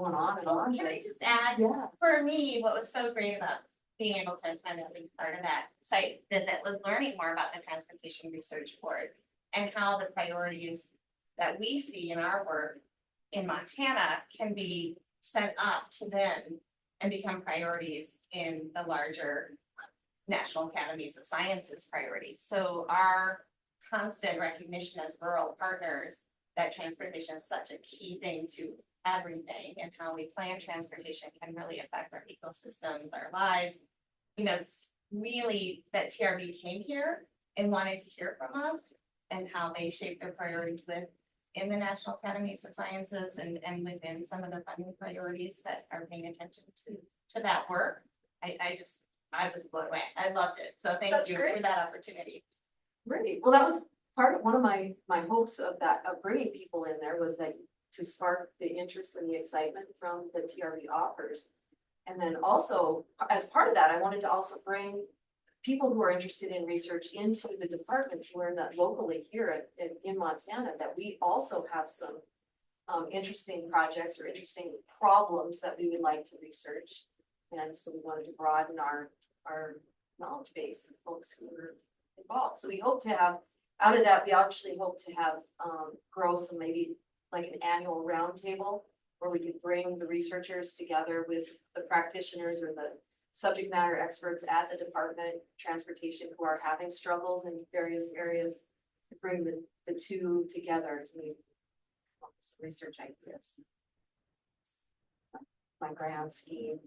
going on and on. Can I just add, Yeah. for me, what was so great about being able to attend and be part of that site visit was learning more about the Transportation Research Board and how the priorities that we see in our work in Montana can be sent up to them and become priorities in the larger National Academies of Sciences priorities. So our constant recognition as rural partners that transportation is such a key thing to everything, and how we plan transportation can really affect our ecosystems, our lives. You know, it's really that TRB came here and wanted to hear from us and how they shape their priorities in the National Academies of Sciences and within some of the funding priorities that are paying attention to that work. I was blown away. I loved it. So thank you for that opportunity. Great. Well, that was part of one of my hopes of bringing people in there, was that to spark the interest and the excitement from the TRB offers. And then also, as part of that, I wanted to also bring people who are interested in research into the department to learn that locally here in Montana, that we also have some interesting projects or interesting problems that we would like to research. And so we wanted to broaden our knowledge base of folks who are involved. So we hope to have, out of that, we actually hope to have grow some, maybe like an annual roundtable where we could bring the researchers together with the practitioners or the subject matter experts at the Department of Transportation who are having struggles in various areas, to bring the two together to make some research ideas. My grand scheme.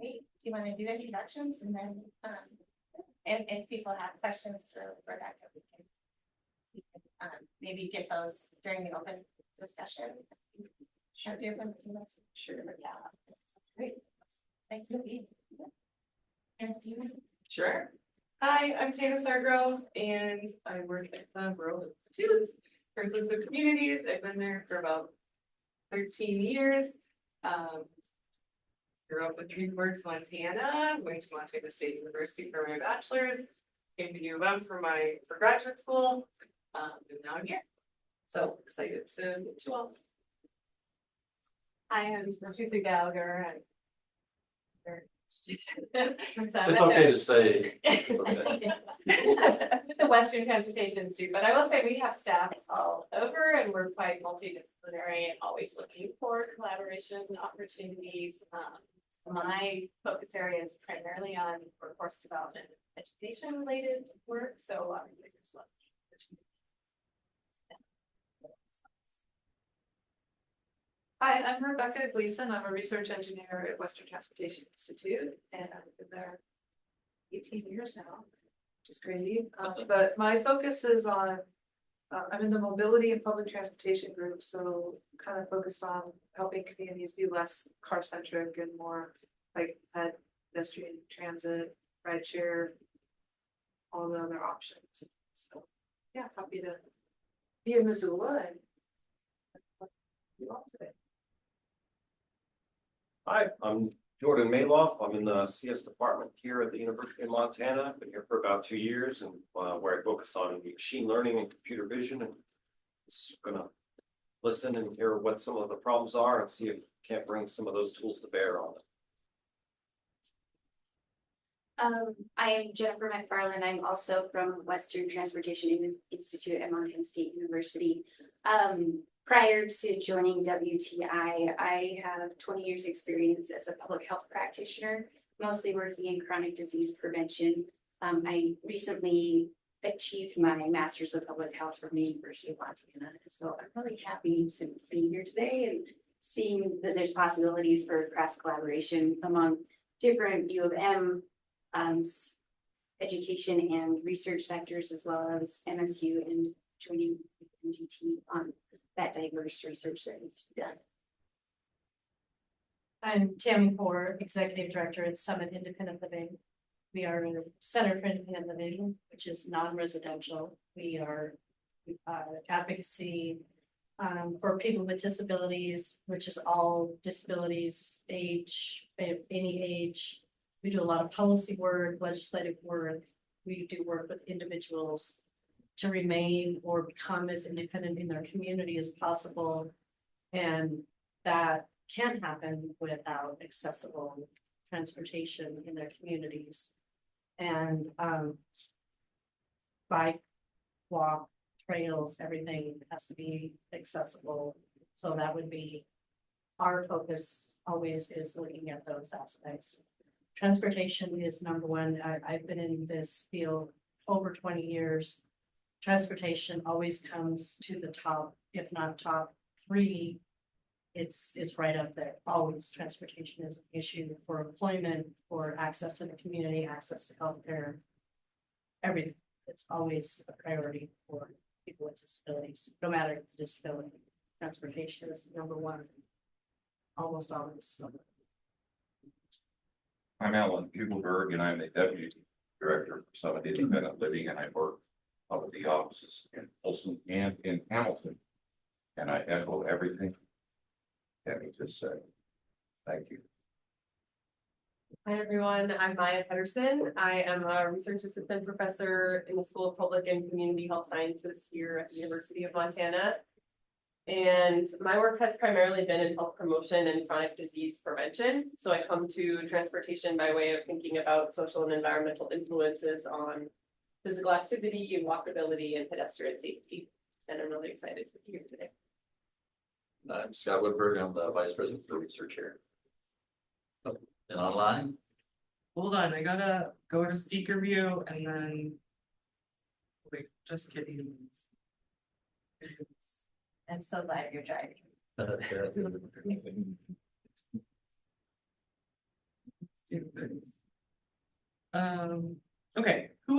Great. Do you want to do introductions, and then if people have questions for Rebecca, we can maybe get those during the open discussion. Sure. Sure. Yeah. That's great. Thank you. And Stephen. Sure. Hi, I'm Tana Sargrove, and I work at the Rural Institute for Inclusive Communities. I've been there for about 13 years. Grew up in Ridenour, Montana. Went to Montana State University for my bachelor's. Came to UM for graduate school. And now I'm here. So excited to meet you all. Hi, I'm Susie Gallagher. It's okay to say. The Western Transportation Institute, but I will say we have staff all over and we're quite multidisciplinary and always looking for collaboration opportunities. My focus area is primarily on workforce development and education related work, so obviously there's a lot of opportunities. Hi, I'm Rebecca Gleason. I'm a research engineer at Western Transportation Institute, and I've been there 18 years now, which is crazy. But my focus is on, I'm in the mobility and public transportation group, so kind of focused on helping communities be less car-centric and more like pedestrian transit, rideshare, all the other options. So yeah, happy to be in Missoula and you all today. Hi, I'm Jordan Maloff. I'm in the CS department here at the University of Montana. Been here for about 2 years, and where I focus on machine learning and computer vision, and just gonna listen and hear what some of the problems are and see if we can't bring some of those tools to bear on it. I am Jennifer McFarland. I'm also from Western Transportation Institute at Montana State University. Prior to joining WTI, I have 20 years experience as a public health practitioner, mostly working in chronic disease prevention. I recently achieved my master's of public health from the University of Montana. So I'm really happy to be here today and seeing that there's possibilities for cross collaboration among different U of M education and research sectors, as well as MSU, and joining MTT on that diverse research that needs to be done. I'm Tammy Poor, Executive Director at Summit Independent Living. We are a Center for Independent Living, which is non-residential. We are advocacy for people with disabilities, which is all disabilities, age, any age. We do a lot of policy work, legislative work. We do work with individuals to remain or become as independent in their community as possible. And that can't happen without accessible transportation in their communities. And bike, walk, trails, everything has to be accessible. So that would be our focus always is looking at those aspects. Transportation is number one. I've been in this field over 20 years. Transportation always comes to the top, if not top three. It's right up there. Always transportation is an issue for employment, for access to the community, access to healthcare. Everything. It's always a priority for people with disabilities, no matter the disability. Transportation is number one. Almost always. I'm Alan Kugelberg, and I'm the Deputy Director for Summit Independent Living, and I work out of the offices in Folsom and in Hamilton. And I echo everything Tammy just said. Thank you. Hi, everyone. I'm Maya Pedersen. I am a research assistant professor in the School of Public and Community Health Sciences here at the University of Montana. And my work has primarily been in health promotion and chronic disease prevention. So I come to transportation by way of thinking about social and environmental influences on physical activity and walkability and pedestrian safety. And I'm really excited to be here today. I'm Scott Whittenberg. I'm the Vice President for Research here. Oh, and online? Hold on, I gotta go to speaker view and then. Wait, just kidding. I'm so glad you're driving. Okay, who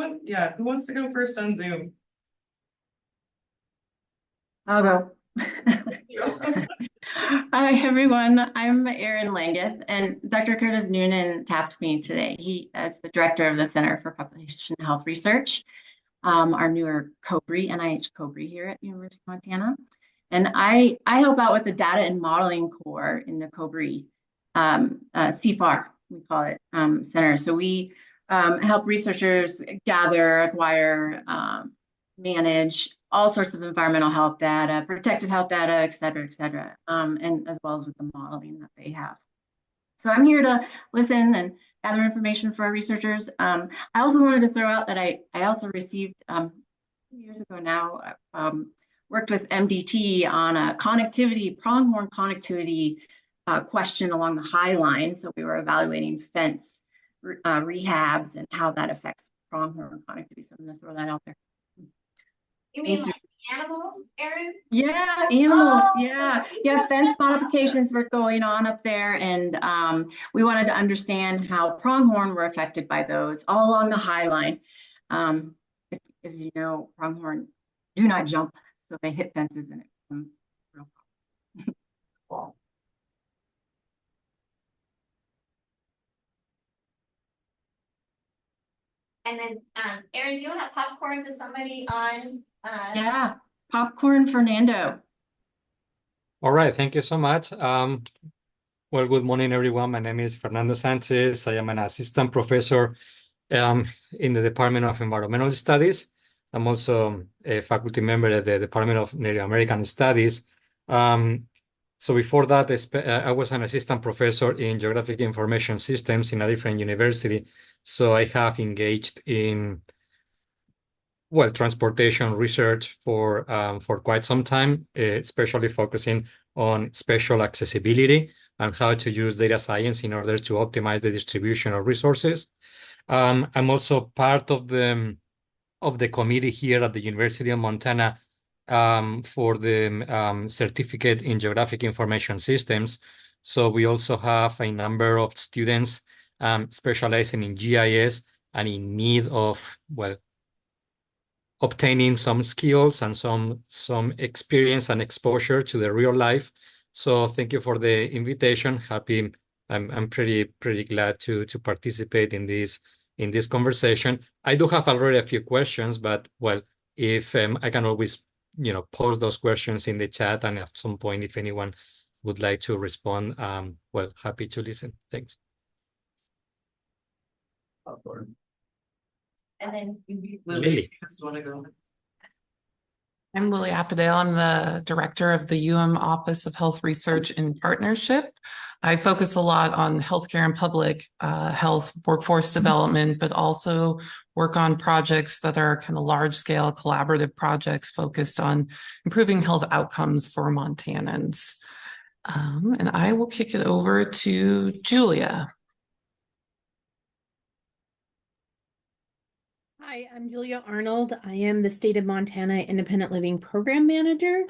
wants to go first on Zoom? I'll go. Hi, everyone. I'm Erin Langeth, and Dr. Curtis Noonan tapped me today. He is the director of the Center for Population Health Research, our newer COBRE, NIH COBRE here at University of Montana. And I help out with the data and modeling core in the COBRE, CFAR, we call it, center. So we help researchers gather, acquire, manage all sorts of environmental health data, protected health data, et cetera, and as well as with the modeling that they have. So I'm here to listen and gather information for our researchers. I also wanted to throw out that I also received, years ago now, worked with MDT on a connectivity, pronghorn connectivity question along the High Line. So we were evaluating fence rehabs and how that affects pronghorn connectivity. So I'm going to throw that out there. You mean like animals, Erin? Yeah, animals. Oh, Yeah. Fence modifications were going on up there, and we wanted to understand how pronghorn were affected by those all along the High Line. If you know, pronghorn do not jump, so they hit fences and it becomes real problem. And then, Erin, do you want to popcorn to somebody on? Yeah, popcorn Fernando. All right, thank you so much. Well, good morning, everyone. My name is Fernando Sanchez. I am an assistant professor in the Department of Environmental Studies. I'm also a faculty member at the Department of Native American Studies. So before that, I was an assistant professor in Geographic Information Systems in a different university. So I have engaged in, well, transportation research for quite some time, especially focusing on spatial accessibility and how to use data science in order to optimize the distribution of resources. I'm also part of the committee here at the University of Montana for the certificate in Geographic Information Systems. So we also have a number of students specializing in GIS and in need of, well, obtaining some skills and some experience and exposure to the real life. So thank you for the invitation. I'm pretty glad to participate in this conversation. I do have already a few questions, but well, if I can always pose those questions in the chat, and at some point, if anyone would like to respond, well, happy to listen. Thanks. And then Lily. Just want to go. I'm Lily Appadale. I'm the director of the UM Office of Health Research and Partnership. I focus a lot on healthcare and public health workforce development, but also work on projects that are kind of large scale collaborative projects focused on improving health outcomes for Montanans. And I will kick it over to Julia. Hi, I'm Julia Arnold. I am the State of Montana Independent Living Program Manager.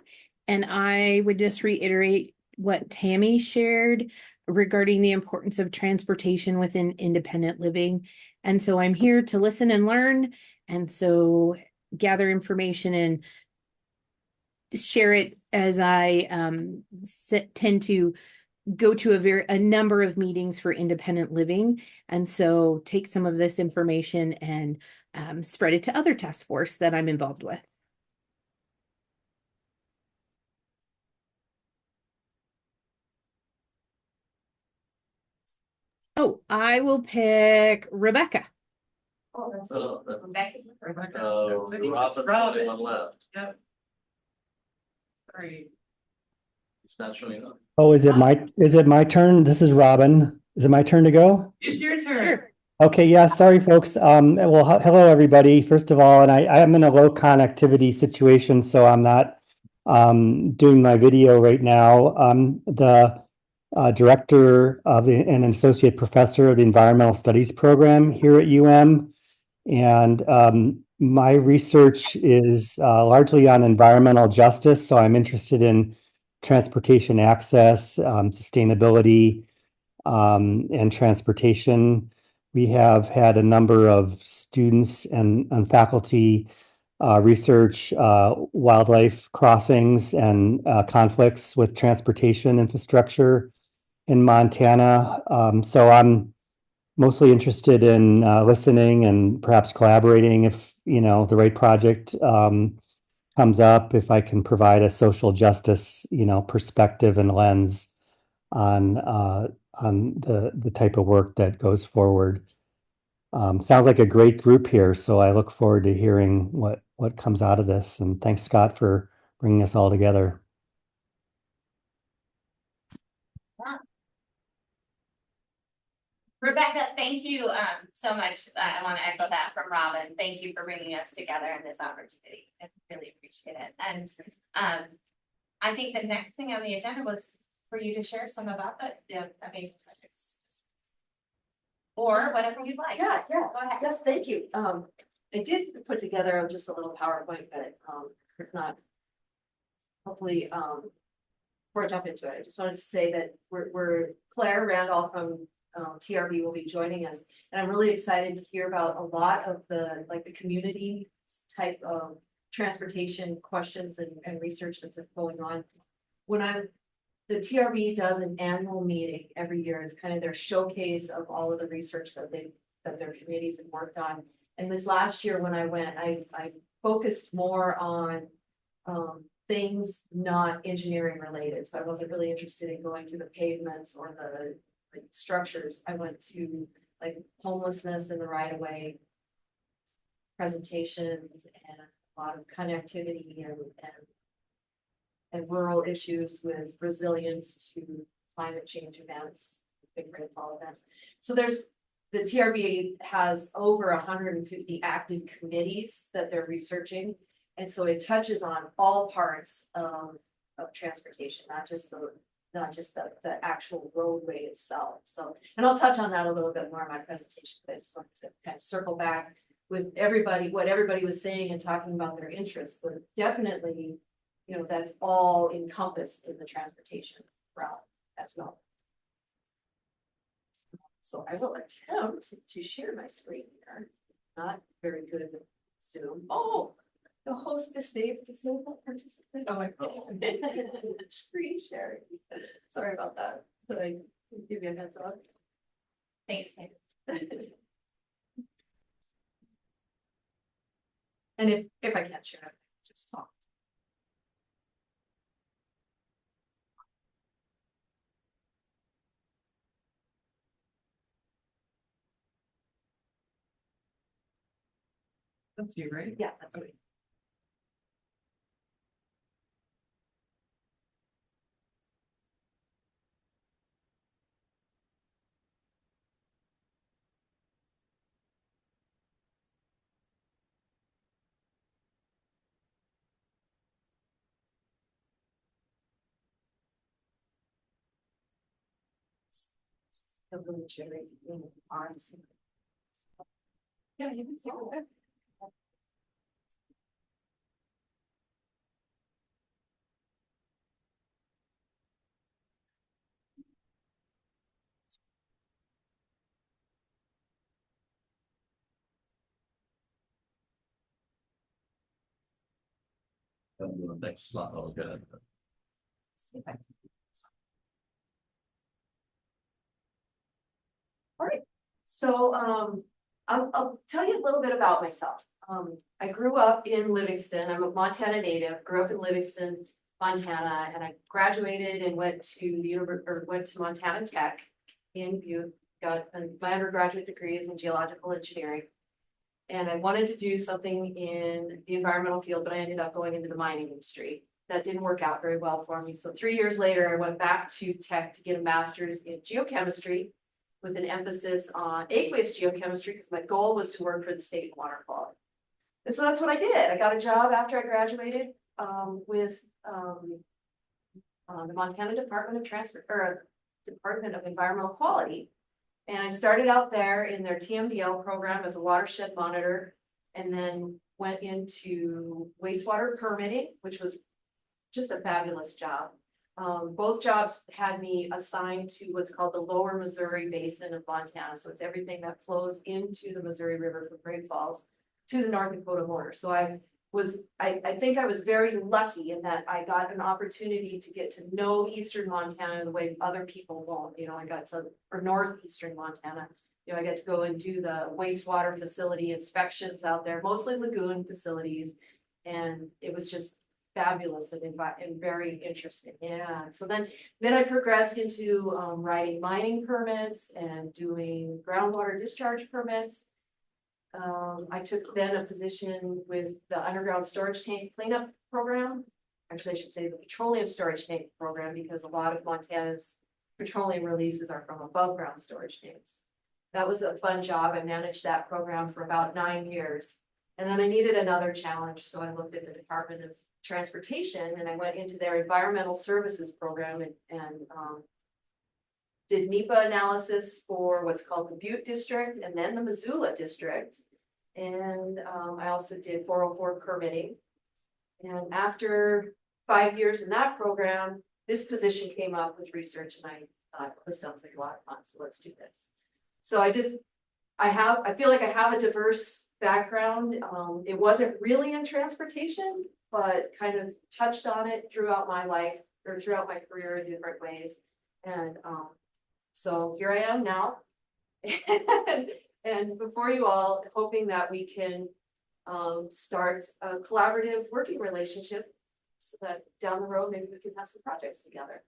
And I would just reiterate what Tammy shared regarding the importance of transportation within independent living. And so I'm here to listen and learn, and so gather information and share it as I tend to go to a number of meetings for independent living. And so take some of this information and spread it to other task force that I'm involved with. Oh, I will pick Rebecca. Oh, that's Oh, me. Rebecca's the first. Robin's the only one left. Yep. Great. It's not showing up. Oh, is it my turn? This is Robin. Is it my turn to go? It's your turn. Sure. Okay, yeah, sorry, folks. Well, hello, everybody, first of all, and I am in a low connectivity situation, so I'm not doing my video right now. I'm the director of and an associate professor of the environmental studies program here at UM. And my research is largely on environmental justice, so I'm interested in transportation access, sustainability, and transportation. We have had a number of students and faculty research wildlife crossings and conflicts with transportation infrastructure in Montana. So I'm mostly interested in listening and perhaps collaborating if, the right project comes up, if I can provide a social justice, perspective and lens on the type of work that goes forward. Sounds like a great group here, so I look forward to hearing what comes out of this. And thanks, Scott, for bringing us all together. Rebecca, thank you so much. I want to echo that from Robin. Thank you for bringing us together in this opportunity. I really appreciate it. And I think the next thing on the agenda was for you to share some about the amazing projects. Or whatever you'd like. Yeah, Go ahead. yes, thank you. I did put together just a little PowerPoint, but if not, hopefully, before I jump into it, I just wanted to say that we're Claire Randolph from TRB will be joining us, and I'm really excited to hear about a lot of the community type of transportation questions and research that's going on. The TRB does an annual meeting every year. It's kind of their showcase of all of the research that their communities have worked on. And this last year when I went, I focused more on things not engineering related. So I wasn't really interested in going to the pavements or the structures. I went to homelessness in the right of way presentations and a lot of connectivity and rural issues with resilience to climate change events, big rainfall events. So the TRBA has over 150 active committees that they're researching. And so it touches on all parts of transportation, not just the actual roadway itself. So, and I'll touch on that a little bit more in my presentation, but I just wanted to kind of circle back with what everybody was saying and talking about their interests. So definitely, that's all encompassed in the transportation realm as well. So I will attempt to share my screen here. Not very good at Zoom. Oh, the host disabled participant. Oh my God. Screen sharing. Sorry about that. But I give you a heads up. Thanks. And if I can't share, just talk. That's you, right? Yeah, that's me. The blue cherry arms. Yeah, you can see it. The next slide, I'll get it. All right, so I'll tell you a little bit about myself. I grew up in Livingston. I'm a Montana native, grew up in Livingston, Montana, and I graduated and went to Montana Tech in Butte. Got my undergraduate degree is in geological engineering. And I wanted to do something in the environmental field, but I ended up going into the mining industry. That didn't work out very well for me. So 3 years later, I went back to Tech to get a master's in geochemistry with an emphasis on aqueous geochemistry because my goal was to work for the state of water quality. And so that's what I did. I got a job after I graduated with the Montana Department of Environmental Quality. And I started out there in their TMDL program as a watershed monitor, and then went into wastewater permitting, which was just a fabulous job. Both jobs had me assigned to what's called the Lower Missouri Basin of Montana. So it's everything that flows into the Missouri River from Great Falls to the North Dakota border. So I think I was very lucky in that I got an opportunity to get to know Eastern Montana the way other people won't. You know, or Northeastern Montana. You know, I got to go and do the wastewater facility inspections out there, mostly lagoon facilities. And it was just fabulous and very interesting. Yeah. So then I progressed into writing mining permits and doing groundwater discharge permits. I took then a position with the underground storage tank cleanup program. Actually, I should say the petroleum storage tank program, because a lot of Montana's petroleum releases are from above ground storage tanks. That was a fun job. I managed that program for about 9 years. And then I needed another challenge. So I looked at the Department of Transportation and I went into their environmental services program and did NEPA analysis for what's called the Butte District and then the Missoula District. And I also did 404 permitting. And after 5 years in that program, this position came up with research and I thought, this sounds like a lot of fun, so let's do this. So I feel like I have a diverse background. It wasn't really in transportation, but kind of touched on it throughout my life or throughout my career in different ways. And so here I am now. And before you all, hoping that we can start a collaborative working relationship so that down the road, maybe we can have some projects together.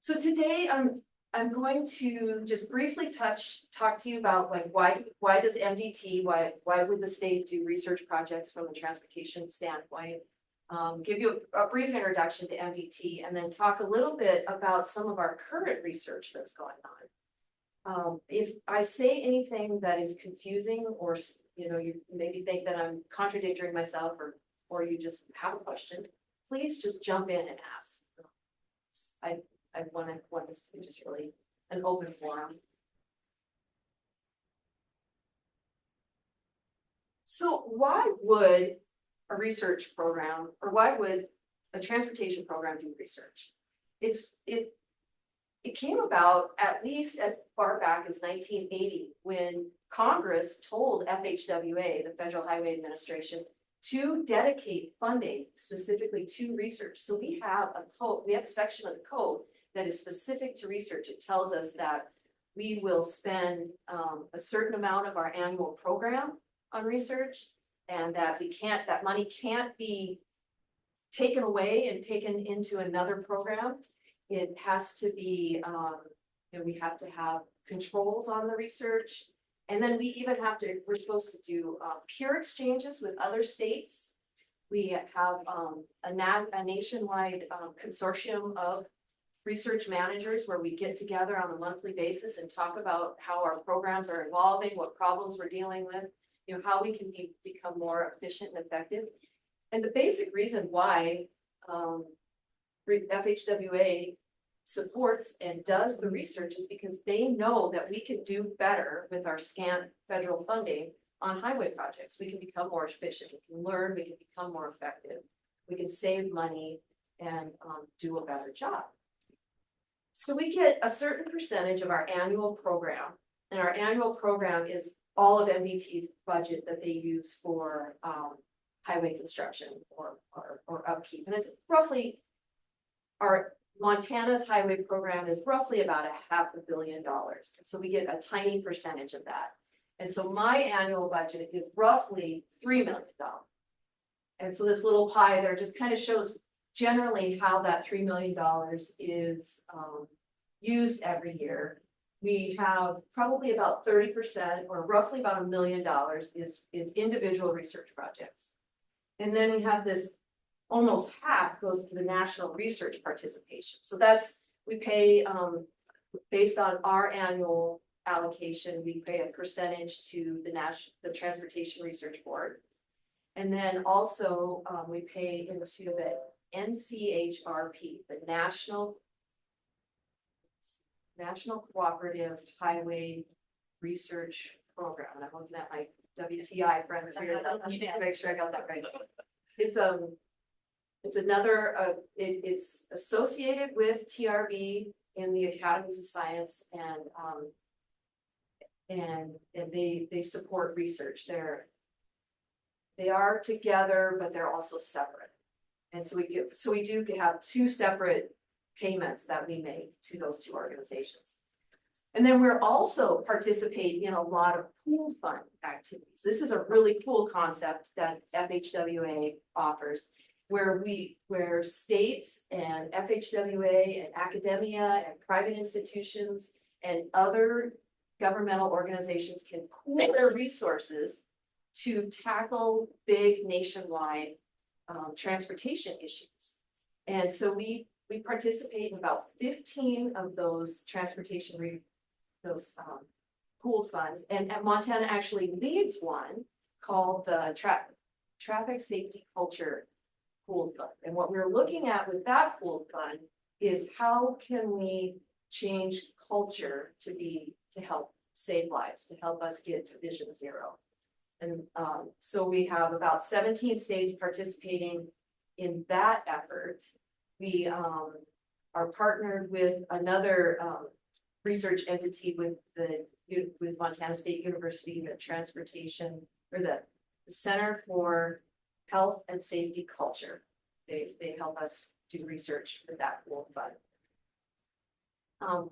So today I'm going to just briefly talk to you about like why does MDT, why would the state do research projects from the transportation standpoint, give you a brief introduction to MDT, and then talk a little bit about some of our current research that's going on. If I say anything that is confusing or you maybe think that I'm contradicting myself or you just have a question, please just jump in and ask. I want this to be just really an open forum. So why would a research program or why would a transportation program do research? It came about at least as far back as 1980 when Congress told FHWA, the Federal Highway Administration, to dedicate funding specifically to research. So we have a code, we have a section of the code that is specific to research. It tells us that we will spend a certain amount of our annual program on research, and that that money can't be taken away and taken into another program. It has to be, we have to have controls on the research. And then we're supposed to do peer exchanges with other states. We have a nationwide consortium of research managers where we get together on a monthly basis and talk about how our programs are evolving, what problems we're dealing with, how we can become more efficient and effective. And the basic reason why FHWA supports and does the research is because they know that we can do better with our scant federal funding on highway projects. We can become more efficient, we can learn, we can become more effective, we can save money and do a better job. So we get a certain percentage of our annual program, and our annual program is all of MDT's budget that they use for highway construction or upkeep. And it's roughly, our Montana's highway program is roughly about $500 million. So we get a tiny percentage of that. And so my annual budget is roughly $3 million. And so this little pie there just kind of shows generally how that $3 million is used every year. We have probably about 30% or roughly about $1 million is individual research projects. And then we have this almost half goes to the national research participation. So that's, we pay based on our annual allocation, we pay a percentage to the Transportation Research Board. And then also we pay into the NCHRP, the National Cooperative Highway Research Program. And I'm looking at my WTI friends here to make sure I got that right. It's another, it's associated with TRB in the Academies of Science, and they support research. They are together, but they're also separate. And so we do have two separate payments that we make to those two organizations. And then we're also participating in a lot of pooled fund activities. This is a really cool concept that FHWA offers, where states and FHWA and academia and private institutions and other governmental organizations can pool their resources to tackle big nationwide transportation issues. And so we participate in about 15 of those pooled funds, and Montana actually leads one called the Traffic Safety Culture Pooled Fund. And what we're looking at with that pooled fund is how can we change culture to help save lives, to help us get to Vision Zero. And so we have about 17 states participating in that effort. We are partnered with another research entity with Montana State University, the Transportation, or the Center for Health and Safety Culture. They help us do research with that pooled fund.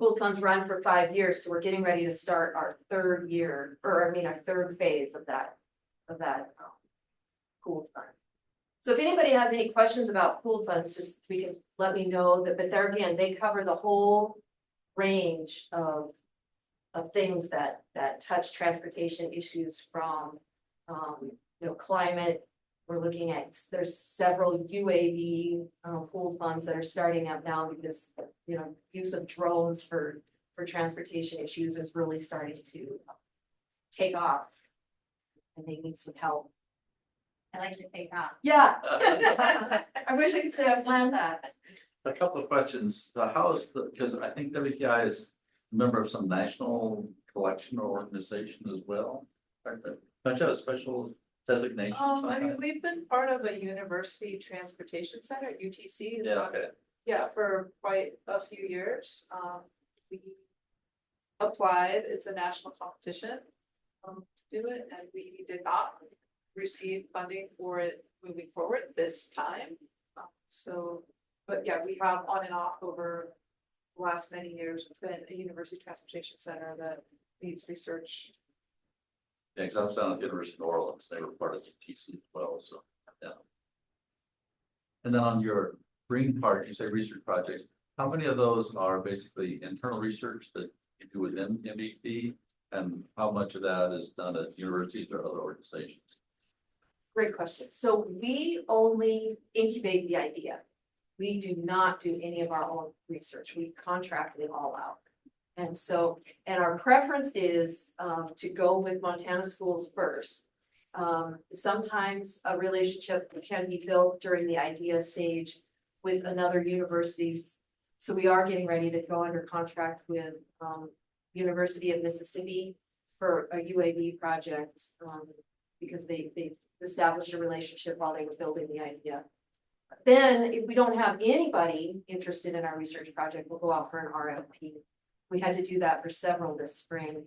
Pooled funds run for 5 years, so we're getting ready to start our third phase of that pooled fund. So if anybody has any questions about pooled funds, just we can let me know that. But there again, they cover the whole range of things that touch transportation issues, from climate. We're looking at, there's several UAV pooled funds that are starting up now because use of drones for transportation issues is really starting to take off, and they need some help. I like to take off. Yeah. I wish I could say I planned that. A couple of questions. How is because I think WTI is a member of some national collection or organization as well. Don't you have a special designation? We've been part of a university transportation center, UTC. For quite a few years. We applied, it's a national competition to do it, and we did not receive funding for it moving forward this time. But yeah, we have on and off over the last many years been a university transportation center that leads research. Yeah, because I was down at the University of New Orleans, they were part of UTC as well, so yeah. And then on your green part, you say research projects. How many of those are basically internal research that you do within MDT, and how much of that is done at universities or other organizations? Great question. So we only incubate the idea. We do not do any of our own research. We contract it all out. And our preference is to go with Montana schools first. Sometimes a relationship can be built during the idea stage with another university's So we are getting ready to go under contract with, University of Mississippi for a UAV project, because they established a relationship while they were building the idea. Then, if we don't have anybody interested in our research project, we'll go out for an RFP. We had to do that for several this spring.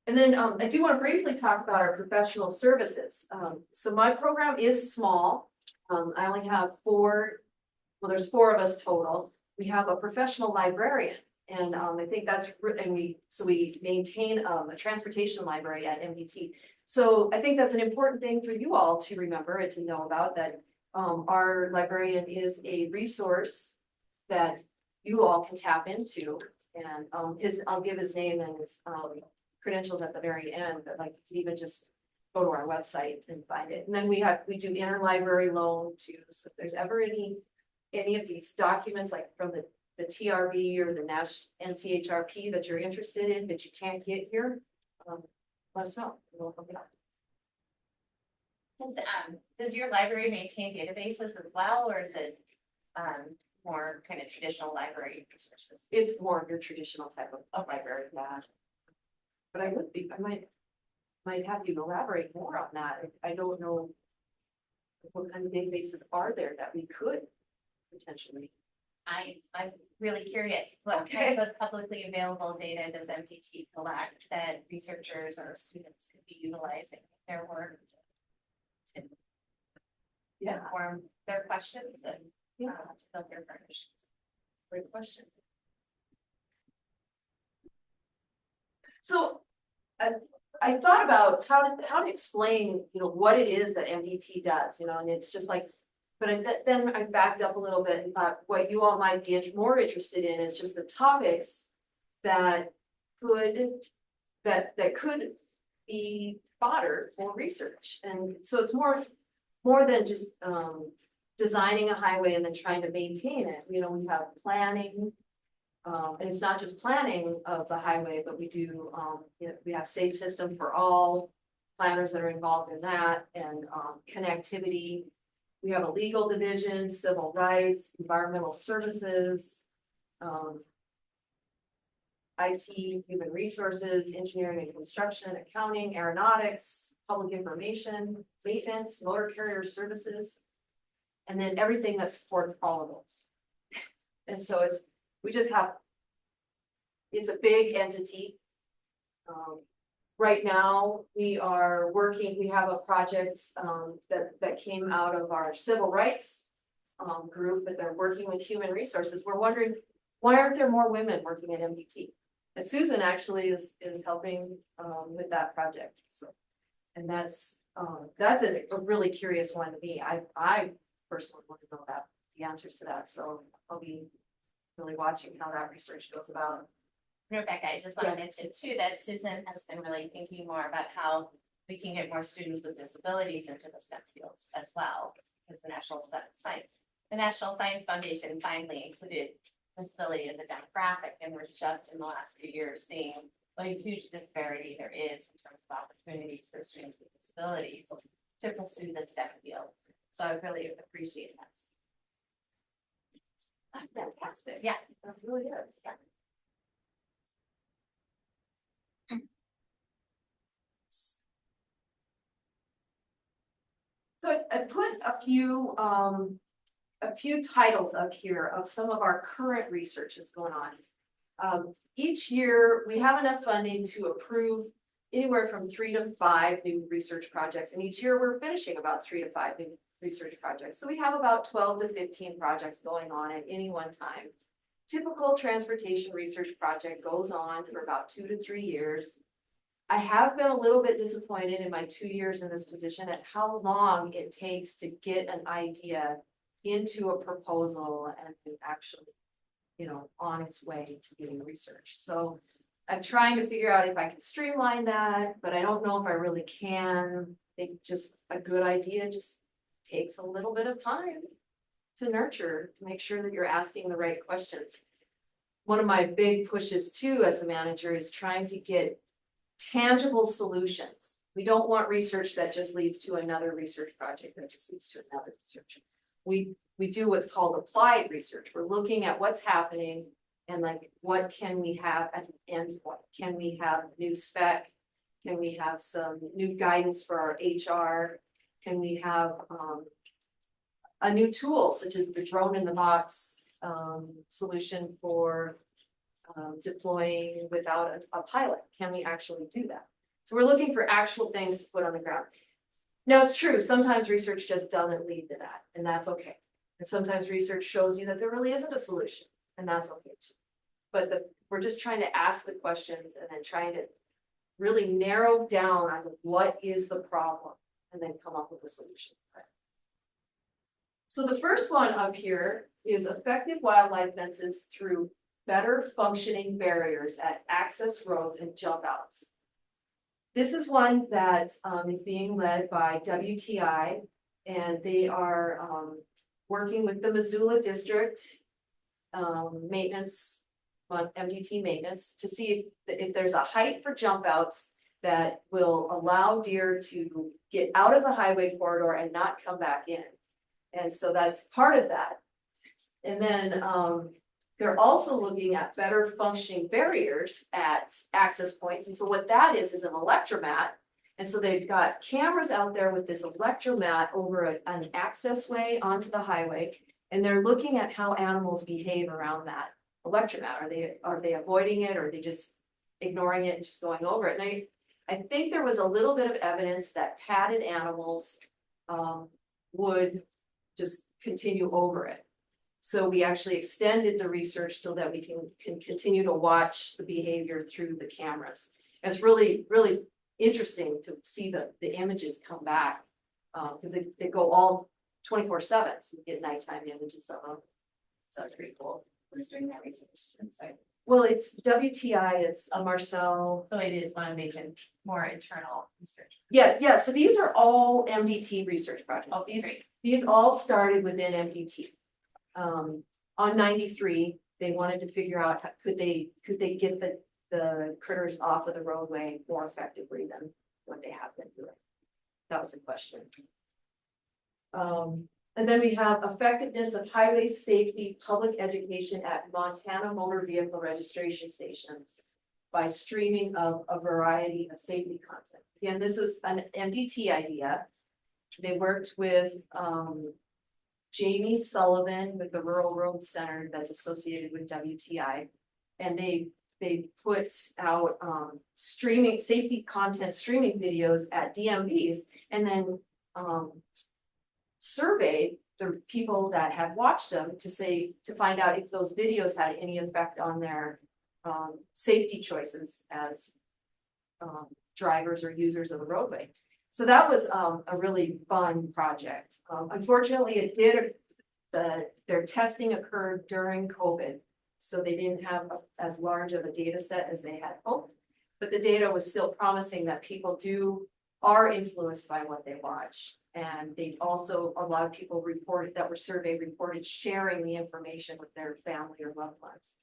And then I do want to briefly talk about our professional services. So my program is small. I only have there's 4 of us total. We have a professional librarian. And I think that's, and we maintain a transportation library at MDT. So I think that's an important thing for you all to remember and to know about, that our librarian is a resource that you all can tap into. And I'll give his name and his credentials at the very end, but like even just go to our website and find it. And then we do interlibrary loan too. So if there's ever any of these documents, like from the TRB or the NCHRP that you're interested in, that you can't get here, let us know. We'll help you out. Does your library maintain databases as well, or is it more kind of traditional library resources? It's more of your traditional type of library, yeah. But I might have you elaborate more on that. I don't know what kind of databases are there that we could potentially. I'm really curious, what kinds of publicly available data does MPT collect that researchers or students could be utilizing their work to inform their questions and to build their partnerships? Great question. So I thought about how to explain, what it is that MDT does, and it's just like, but then I backed up a little bit and thought what you all might be more interested in is just the topics that could be fodder for research. And so it's more than just designing a highway and then trying to maintain it. We have planning. And it's not just planning of the highway, but we do, we have safe system for all planners that are involved in that, and connectivity. We have a legal division, civil rights, environmental services, IT, human resources, engineering and construction, accounting, aeronautics, public information, maintenance, motor carrier services, and then everything that supports all of those. And so it's a big entity. Right now, we have a project that came out of our civil rights group, but they're working with human resources. We're wondering, why aren't there more women working at MDT? And Susan actually is helping with that project. So, and that's a really curious one to me. I personally want to know the answers to that. So I'll be really watching how that research goes about. Rebecca, I just want to mention too that Susan has been really thinking more about how we can get more students with disabilities into the STEM fields as well, because the National Science Foundation finally included disability as a demographic, and we're just in the last few years seeing what a huge disparity there is in terms of opportunities for students with disabilities to pursue the STEM fields. So I really appreciate that. That's fantastic. Yeah, that really is. Yeah. So I put a few titles up here of some of our current research that's going on. Each year we have enough funding to approve anywhere from 3 to 5 new research projects, and each year we're finishing about 3 to 5 new research projects. So we have about 12 to 15 projects going on at any one time. Typical transportation research project goes on for about 2 to 3 years. I have been a little bit disappointed in my 2 years in this position at how long it takes to get an idea into a proposal and actually, on its way to getting research. So I'm trying to figure out if I can streamline that, but I don't know if I really can. I think just a good idea just takes a little bit of time to nurture, to make sure that you're asking the right questions. One of my big pushes too as a manager is trying to get tangible solutions We don't want research that just leads to another research project that just leads to another research. We do what's called applied research. We're looking at what's happening and like, what can we have at the end point? Can we have new spec? Can we have some new guidance for our HR? Can we have a new tool such as the drone in the box solution for deploying without a pilot? Can we actually do that? So we're looking for actual things to put on the ground. Now, it's true, sometimes research just doesn't lead to that, and that's okay. And sometimes research shows you that there really isn't a solution, and that's okay too. But we're just trying to ask the questions and then trying to really narrow down on what is the problem and then come up with a solution. So the first one up here is effective wildlife fences through better functioning barriers at access roads and jump outs. This is one that is being led by WTI, and they are working with the Missoula District maintenance, MDT maintenance, to see if there's a height for jump outs that will allow deer to get out of the highway corridor and not come back in. And so that's part of that. And then they're also looking at better functioning barriers at access points. And so what that is an electromat. And so they've got cameras out there with this electromat over an access way onto the highway. And they're looking at how animals behave around that electromat. Are they avoiding it, or are they just ignoring it and just going over it? And I think there was a little bit of evidence that padded animals would just continue over it. So we actually extended the research so that we can continue to watch the behavior through the cameras. And it's really, really interesting to see the images come back because they go all 24/7, so you get nighttime images of them. So that's pretty cool. Who's doing that research? I'm sorry. Well, it's WTI, it's a Marcel. So it is one of these more internal research. Yeah, so these are all MDT research projects. Oh, great. These all started within MDT. On 93, they wanted to figure out could they get the critters off of the roadway more effectively than what they have been doing. That was the question. And then we have effectiveness of highway safety public education at Montana motor vehicle registration stations by streaming of a variety of safety content. Again, this is an MDT idea. They worked with Jamie Sullivan with the Rural Road Center that's associated with WTI. And they put out streaming safety content streaming videos at DMVs, and then surveyed the people that had watched them to find out if those videos had any effect on their safety choices as drivers or users of the roadway. So that was a really fun project. Unfortunately, their testing occurred during COVID, so they didn't have as large of a data set as they had hoped. But the data was still promising that people are influenced by what they watch. And they also, a lot of people that were surveyed reported sharing the information with their family or loved ones.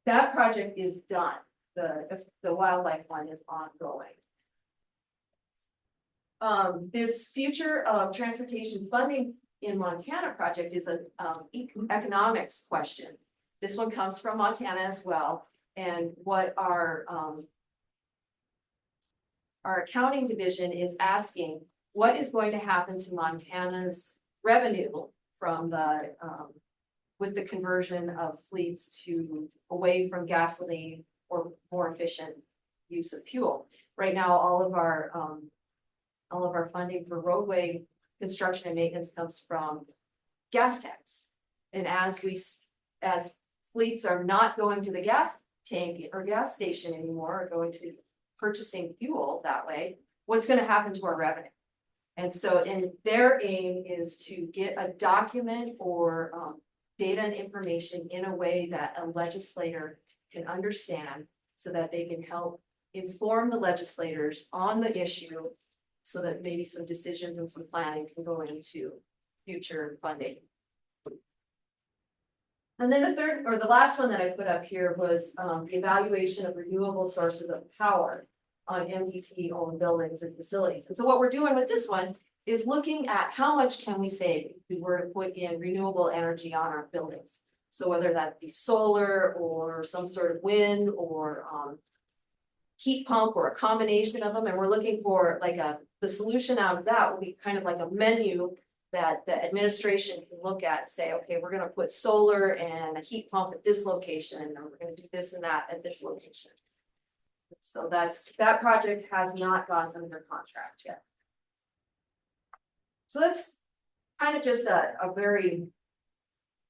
That project is done. The wildlife one is ongoing. This future of transportation funding in Montana project is an economics question. This one comes from Montana as well. And what our accounting division is asking, what is going to happen to Montana's revenue from with the conversion of fleets away from gasoline or more efficient use of fuel? Right now, all of our funding for roadway construction and maintenance comes from gas tax. And as fleets are not going to the gas tank or gas station anymore, or going to purchasing fuel that way, what's going to happen to our revenue? And so their aim is to get a document or data and information in a way that a legislator can understand, so that they can help inform the legislators on the issue, so that maybe some decisions and some planning can go into future funding. And then the last one that I put up here was the evaluation of renewable sources of power. on MDT owned buildings and facilities. And so what we're doing with this one is looking at how much can we save if we were to put in renewable energy on our buildings. So whether that be solar or some sort of wind or heat pump or a combination of them, and we're looking for like the solution out of that will be kind of like a menu that the administration can look at and say, okay, we're gonna put solar and a heat pump at this location, and we're gonna do this and that at this location. So that project has not gone under contract yet. So that's kind of just an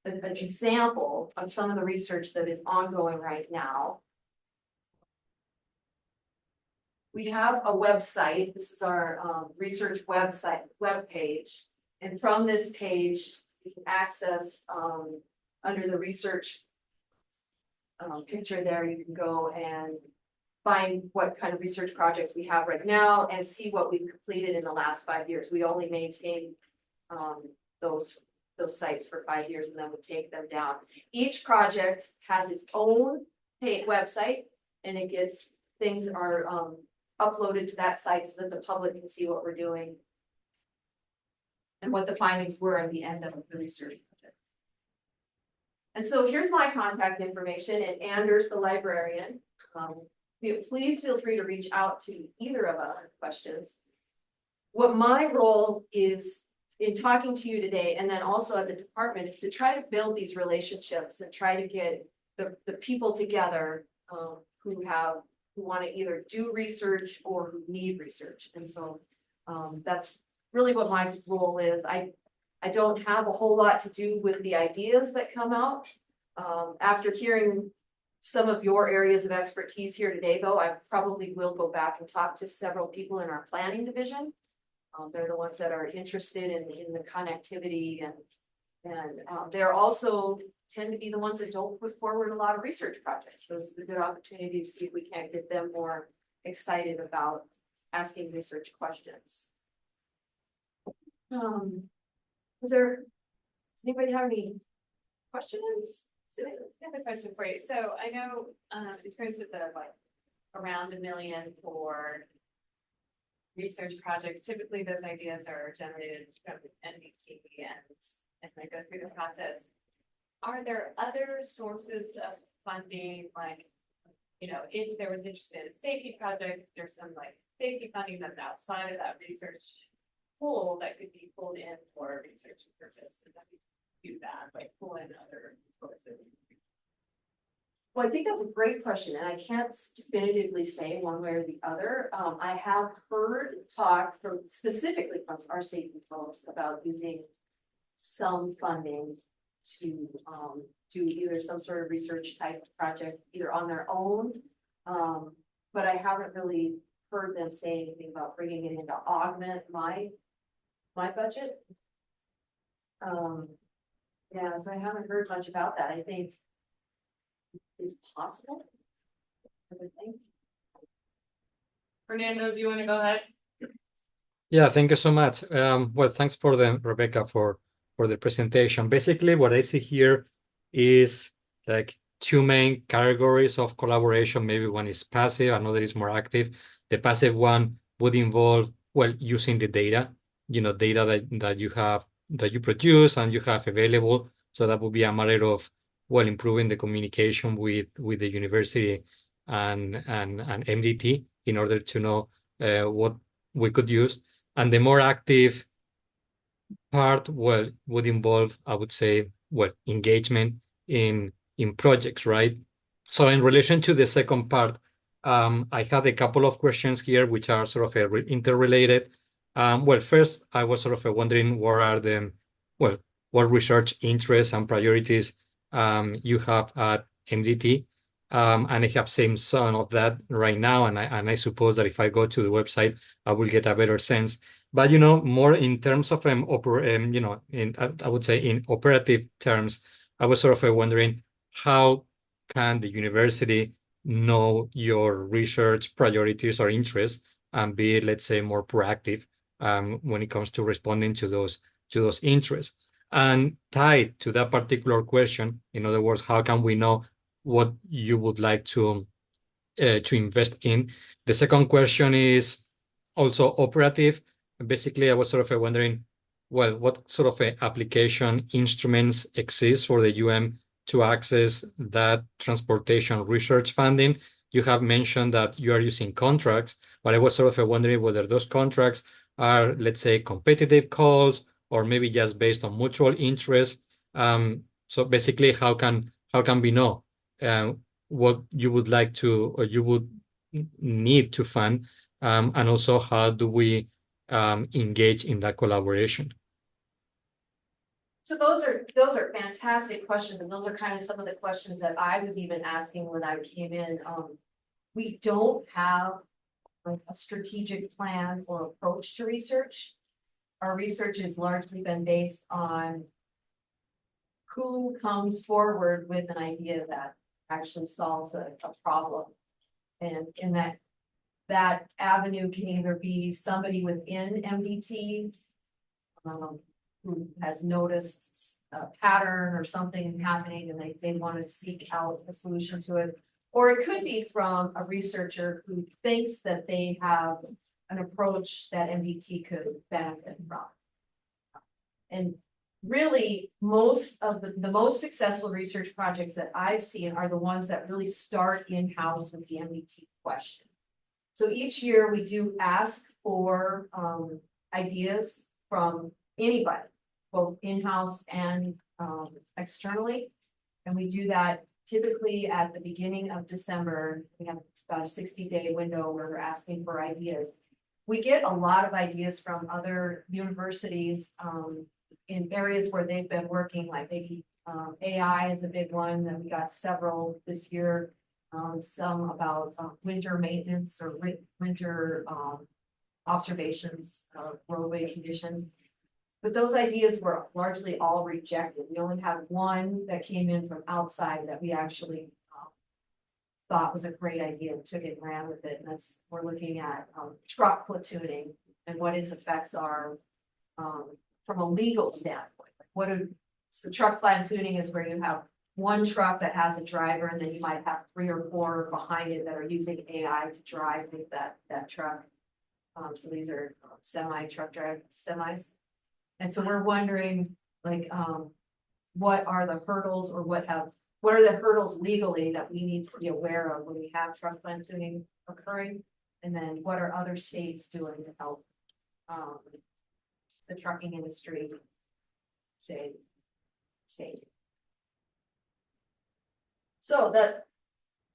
example of some of the research that is ongoing right now. We have a website. This is our research website webpage. And from this page, you can access under the research picture there, you can go and find what kind of research projects we have right now and see what we've completed in the last 5 years. We only maintain those sites for 5 years and then we take them down. Each project has its own paid website and it gets things are uploaded to that site so that the public can see what we're doing and what the findings were at the end of the research project. And so here's my contact information, and Anders, the librarian. Please feel free to reach out to either of us with questions. What my role is in talking to you today, and then also at the department, is to try to build these relationships and try to get the people together who want to either do research or who need research. And so that's really what my role is. I don't have a whole lot to do with the ideas that come out. After hearing some of your areas of expertise here today, though, I probably will go back and talk to several people in our planning division. They're the ones that are interested in the connectivity, and they're also tend to be the ones that don't put forward a lot of research projects. So it's a good opportunity to see if we can't get them more excited about asking research questions. Does anybody have any questions? So I have a question for you. So I know in terms of the around $1 million for research projects, typically those ideas are generated from NDT and they go through the process. Are there other sources of funding, like, you know, if there was interest in a safety project, there's some safety funding that's outside of that research pool that could be pulled in for research purpose? Does that do that, pull in other sources? Well, I think that's a great question, and I can't definitively say one way or the other. I have heard talk specifically from our safety folks about using some funding to do either some sort of research type project either on their own, but I haven't really heard them say anything about bringing it in to augment my budget. Yeah, so I haven't heard much about that. I think it's possible. I would think. Fernando, do you want to go ahead? Yeah, thank you so much. Well, thanks for Rebecca for the presentation. Basically, what I see here is like two main categories of collaboration. Maybe one is passive, another is more active. The passive one would involve, well, using the data, data that you have, that you produce and you have available. So that would be a matter of, well, improving the communication with the university and MDT in order to know what we could use. And the more active part, well, would involve, I would say, well, engagement in projects, right? So in relation to the second part, I had a couple of questions here, which are sort of interrelated. Well, first, I was sort of wondering what research interests and priorities you have at MDT. And I have seen some of that right now, and I suppose that if I go to the website, I will get a better sense. But more in terms of I would say in operative terms, I was sort of wondering how can the university know your research priorities or interests and be, let's say, more proactive when it comes to responding to those interests. And tied to that particular question, in other words, how can we know what you would like to to invest in. The second question is also operative. Basically, I was sort of wondering, well, what sort of application instruments exist for the UM to access that transportation research funding? You have mentioned that you are using contracts, but I was sort of wondering whether those contracts are, let's say, competitive calls or maybe just based on mutual interest. So basically, how can we know what you would like to or you would need to fund, and also how do we engage in that collaboration? So those are fantastic questions, and those are kind of some of the questions that I was even asking when I came in. We don't have like a strategic plan or approach to research. Our research has largely been based on who comes forward with an idea that actually solves a problem. And that avenue can either be somebody within MDT who has noticed a pattern or something happening and they want to seek out a solution to it. Or it could be from a researcher who thinks that they have an approach that MDT could benefit from. And really, most of the most successful research projects that I've seen are the ones that really start in-house with the MDT question. So each year we do ask for ideas from anybody, both in-house and externally. And we do that typically at the beginning of December. We have about a 60-day window where we're asking for ideas. We get a lot of ideas from other universities in areas where they've been working, like maybe AI is a big one, and we got several this year. Some about winter maintenance or winter observations of roadway conditions. But those ideas were largely all rejected. We only had one that came in from outside that we actually thought was a great idea and took it and ran with it. And that's, we're looking at truck platooning and what its effects are from a legal standpoint. Like so truck platooning is where you have one truck that has a driver and then you might have 3 or 4 behind it that are using AI to drive with that truck. So these are semi-truck drive semis. And so we're wondering, like, what are the hurdles or what are the hurdles legally that we need to be aware of when we have truck platooning occurring? And then what are other states doing to help the trucking industry stay safe? So that,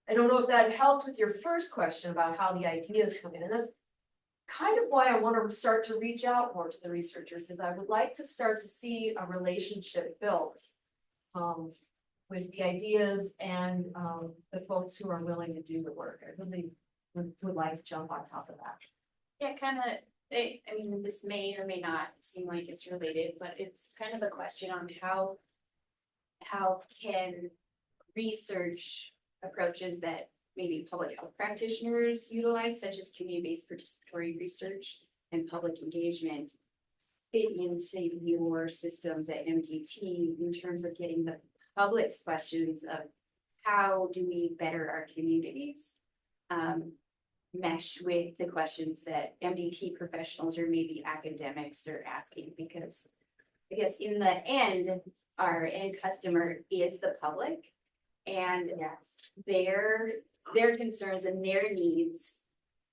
I don't know if that helped with your first question about how the ideas come in. And that's kind of why I want to start to reach out more to the researchers, is I would like to start to see a relationship built with the ideas and the folks who are willing to do the work. I really would like to jump on top of that. Yeah, kind of. I mean, this may or may not seem like it's related, but it's kind of a question on how can research approaches that maybe public health practitioners utilize, such as community-based participatory research and public engagement, fit into your systems at MDT in terms of getting the public's questions of how do we better our communities, mesh with the questions that MDT professionals or maybe academics are asking, because I guess in the end, our end customer is the public, and their concerns and their needs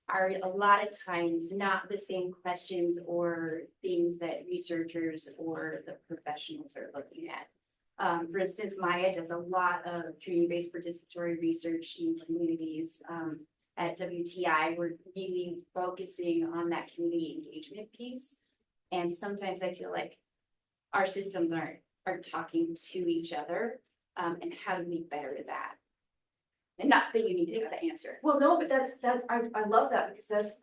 are a lot of times not the same questions or things that researchers or the professionals are looking at. For instance, Maya does a lot of community-based participatory research in communities. At WTI, we're really focusing on that community engagement piece. And sometimes I feel like our systems aren't talking to each other. And how do we better that? And not that you need to have the answer. Well, no, but I love that, because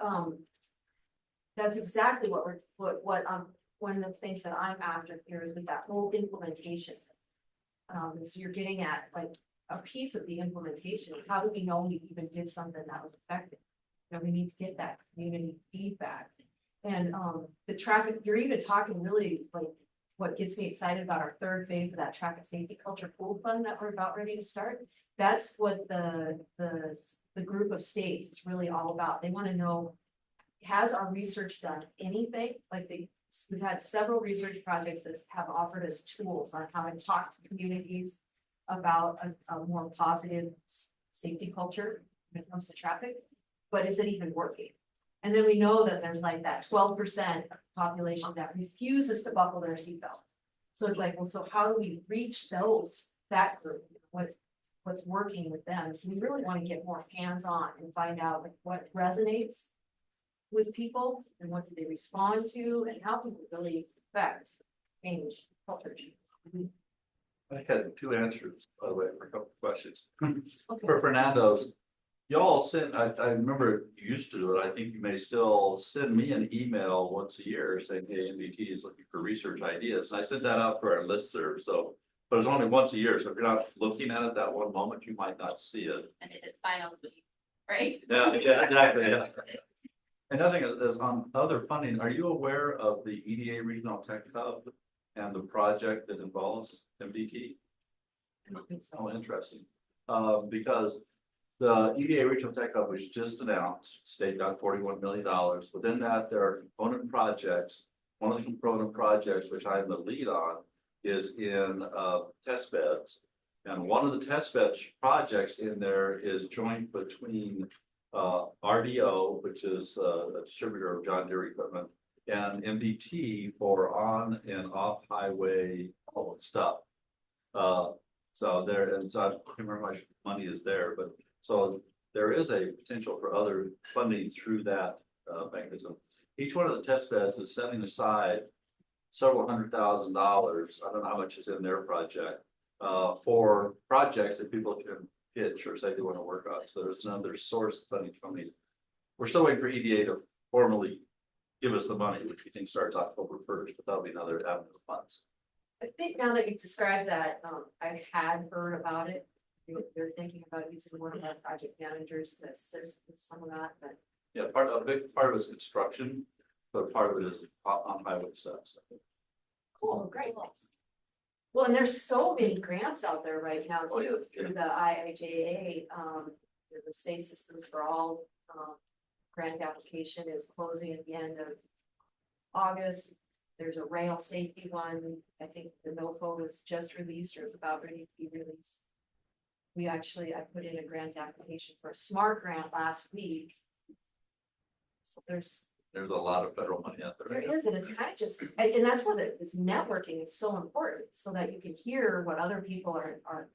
that's exactly what one of the things that I'm after here is with that whole implementation. So you're getting at like a piece of the implementation is how do we know we even did something that was effective? You know, we need to get that community feedback. And the traffic, you're even talking really like what gets me excited about our third phase of that traffic safety culture pool fund that we're about ready to start. That's what the group of states is really all about. They want to know, has our research done anything? Like we've had several research projects that have offered us tools on how to talk to communities about a more positive safety culture when it comes to traffic, but is it even working? And then we know that there's like that 12% of the population that refuses to buckle their seatbelt. So it's like, well, so how do we reach that group? What's working with them? So we really want to get more hands-on and find out like what resonates with people and what do they respond to and how people really affect change culture. I had two answers, by the way, for a couple of questions. For Fernando's, y'all sent, I remember you used to do it, I think you may still send me an email once a year saying, hey, MDT is looking for research ideas. And I sent that out to our listserv, so, but it's only once a year, so if you're not looking at it that one moment, you might not see it. And it's finals week, right? Yeah, exactly, yeah. Another thing is on other funding, are you aware of the EDA Regional Tech Hub and the project that involves MDT? I don't think so. Oh, interesting. Because the EDA Regional Tech Hub was just announced, state got $41 million. Within that, there are component projects. One of the component projects, which I'm the lead on, is in test beds. And one of the test bed projects in there is joint between RDO, which is a distributor of John Deere equipment, and MDT for on and off highway stuff. So there, and so I can't remember how much money is there, but so there is a potential for other funding through that mechanism. Each one of the test beds is setting aside several $100,000. I don't know how much is in their project for projects that people can pitch or say they want to work on. So there's another source of funding from these. We're still waiting for EDA to formally give us the money, which we think starts October 1st, but that'll be another avenue of funds. I think now that you've described that, I had heard about it. They're thinking about using one of our project managers to assist with some of that, but. Yeah, a big part of it is construction, but part of it is on highway stuff. So. Cool, great. Well, and there's so many grants out there right now too, through the IIJA, the Safe Systems for All grant application is closing at the end of August. There's a rail safety one. I think the NOFO was just released or is about ready to be released. I put in a grant application for a SMART grant last week. So there's a lot of federal money out there. There is, and it's kind of just, and that's where this networking is so important, so that you can hear what other people are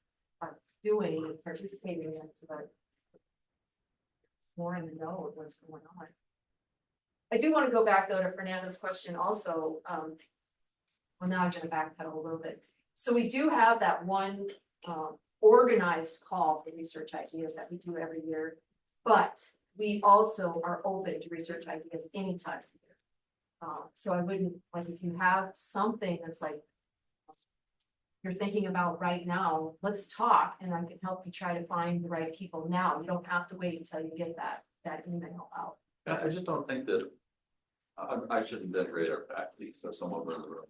doing and participating in, so that more in the know of what's going on. I do want to go back though to Fernando's question also. Well, now I'm going to backpedal a little bit. So we do have that one organized call for research ideas that we do every year, but we also are open to research ideas anytime. So I wouldn't, like, if you have something that's like you're thinking about right now, let's talk and I can help you try to find the right people now. You don't have to wait until you get that email out. I just don't think that I shouldn't denigrate our faculty, so someone in the room.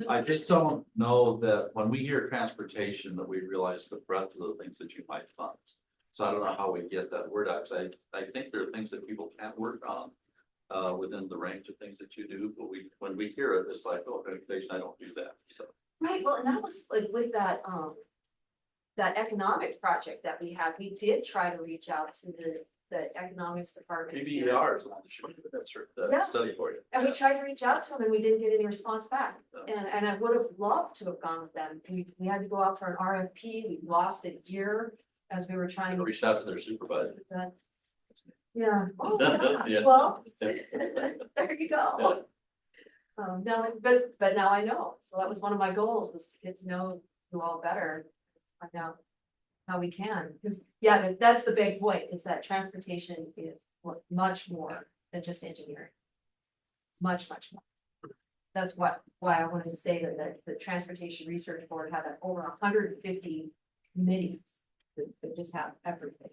I just don't know that when we hear transportation that we realize the breadth of the things that you might fund. So I don't know how we get that word out. I think there are things that people can't work on within the range of things that you do, but when we hear it, it's like, oh, transportation, I don't do that. So Right, well, and that was like with that economic project that we had, we did try to reach out to the economics department. PBER is on the show, that's the study for you. And we tried to reach out to them and we didn't get any response back. And I would have loved to have gone with them. We had to go out for an RFP. We lost a year as we were trying to reach out to their supervisor. Yeah. Oh, yeah. Yeah. Well, there you go. No, but now I know. So that was one of my goals, was to get to know you all better. Find out how we can, because yeah, that's the big point, is that transportation is much more than just engineering. Much more. That's why I wanted to say that the Transportation Research Board had over 150 committees that just have everything.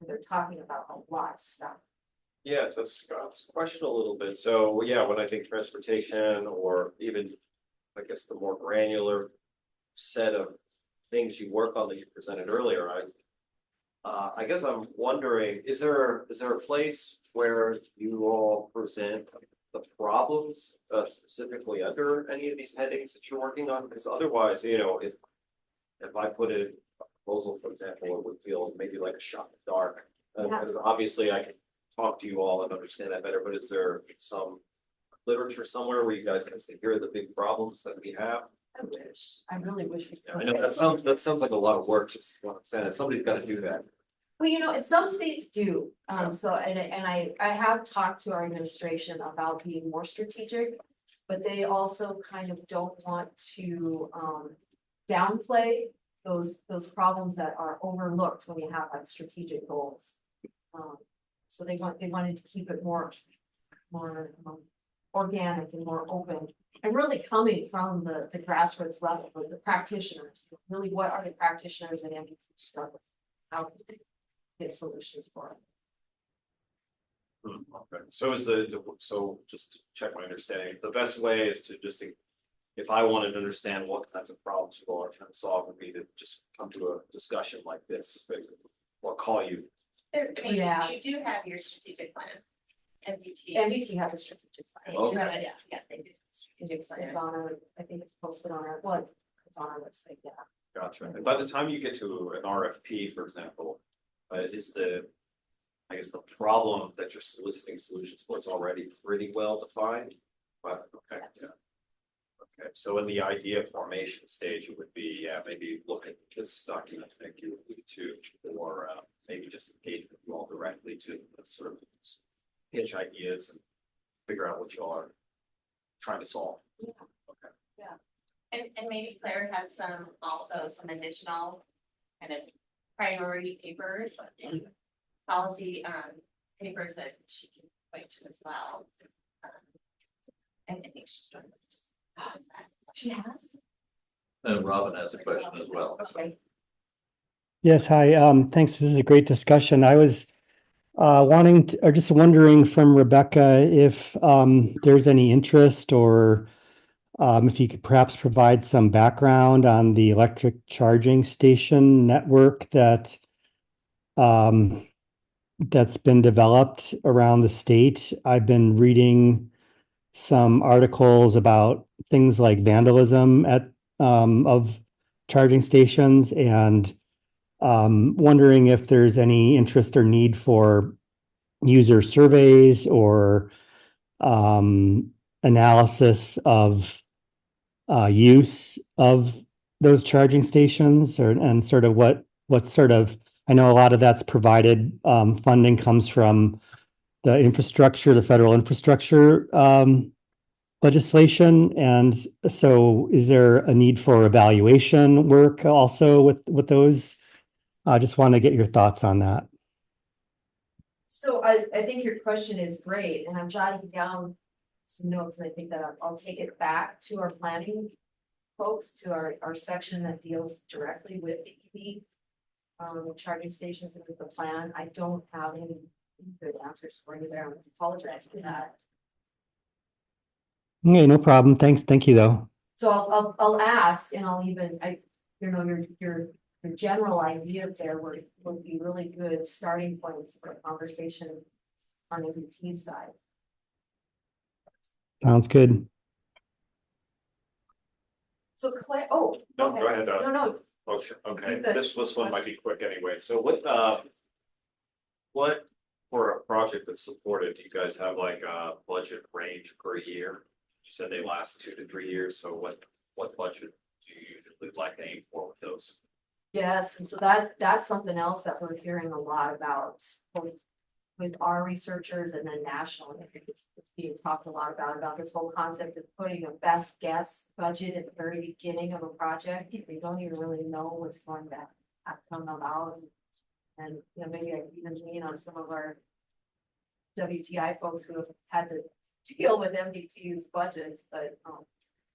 They're talking about a lot of stuff. Yeah, to Scott's question a little bit. So yeah, when I think transportation or even I guess, the more granular set of things you work on that you presented earlier, I guess I'm wondering, is there a place where you all present the problems specifically under any of these headings that you're working on? Because otherwise, you know, if I put a proposal, for example, it would feel maybe like a shot in the dark. And obviously, I can talk to you all and understand that better, but is there some literature somewhere where you guys can say, here are the big problems that we have? I really wish we could. I know that sounds like a lot of work, just what I'm saying, somebody's gotta do that. Well, you know, and some states do, so, and I have talked to our administration about being more strategic. But they also kind of don't want to, downplay those problems that are overlooked when you have like strategic goals. So they wanted to keep it more organic and more open. And really coming from the grassroots level with the practitioners, really what are the practitioners and MDT struggling? How can they get solutions for it? Okay, so so just to check my understanding, the best way is to just, if I wanted to understand what kinds of problems you all are trying to solve, would be to just come to a discussion like this, basically, or call you. I mean, Yeah. you do have your strategic plan, MDT. MDT has a strategic plan. Okay. Yeah, they do. Strategic plan. It's on our, I think it's posted on our, well, it's on our website, yeah. Gotcha. And by the time you get to an RFP, for example, is I guess the problem that you're soliciting solutions for is already pretty well defined. But okay, yeah. Okay, so in the idea formation stage, it would be, maybe look at this document that you alluded to, or maybe just engage with you all directly to sort of pitch ideas and figure out what you all are trying to solve. Okay. And maybe Claire has some additional kind of priority papers and policy papers that she can point to as well. And I think she's trying to just. She has? And Robin has a question as well. Okay. Yes, hi, thanks. This is a great discussion. I was just wondering from Rebecca if there's any interest or if you could perhaps provide some background on the electric charging station network that that's been developed around the state. I've been reading some articles about things like vandalism at of charging stations, and wondering if there's any interest or need for user surveys or analysis of use of those charging stations, and sort of what sort of, I know a lot of that's provided, funding comes from the infrastructure, the federal infrastructure legislation. And so is there a need for evaluation work also with those? I just want to get your thoughts on that. So I think your question is great, and I'm jotting down some notes, and I think that I'll take it back to our planning folks, to our section that deals directly with the EV charging stations and with the plan. I don't have any good answers for you there. I apologize for that. Okay, no problem. Thank you though. So I'll ask, and I'll even, your general ideas there would be really good starting points for a conversation on MDT's side. Sounds good. So Claire, oh, No, go ahead. no. Oh, sure. Okay, Good. this one might be quick anyway. So what for a project that's supported, do you guys have like a budget range per year? You said they last 2 to 3 years, so what budget do you usually like to aim for with those? Yes, and so that's something else that we're hearing a lot about, both with our researchers and then nationally. I think it's being talked a lot about this whole concept of putting a best guess budget at the very beginning of a project. We don't even really know what's going to come about. And you know, maybe I even lean on some of our WTI folks who have had to deal with MDT's budgets, but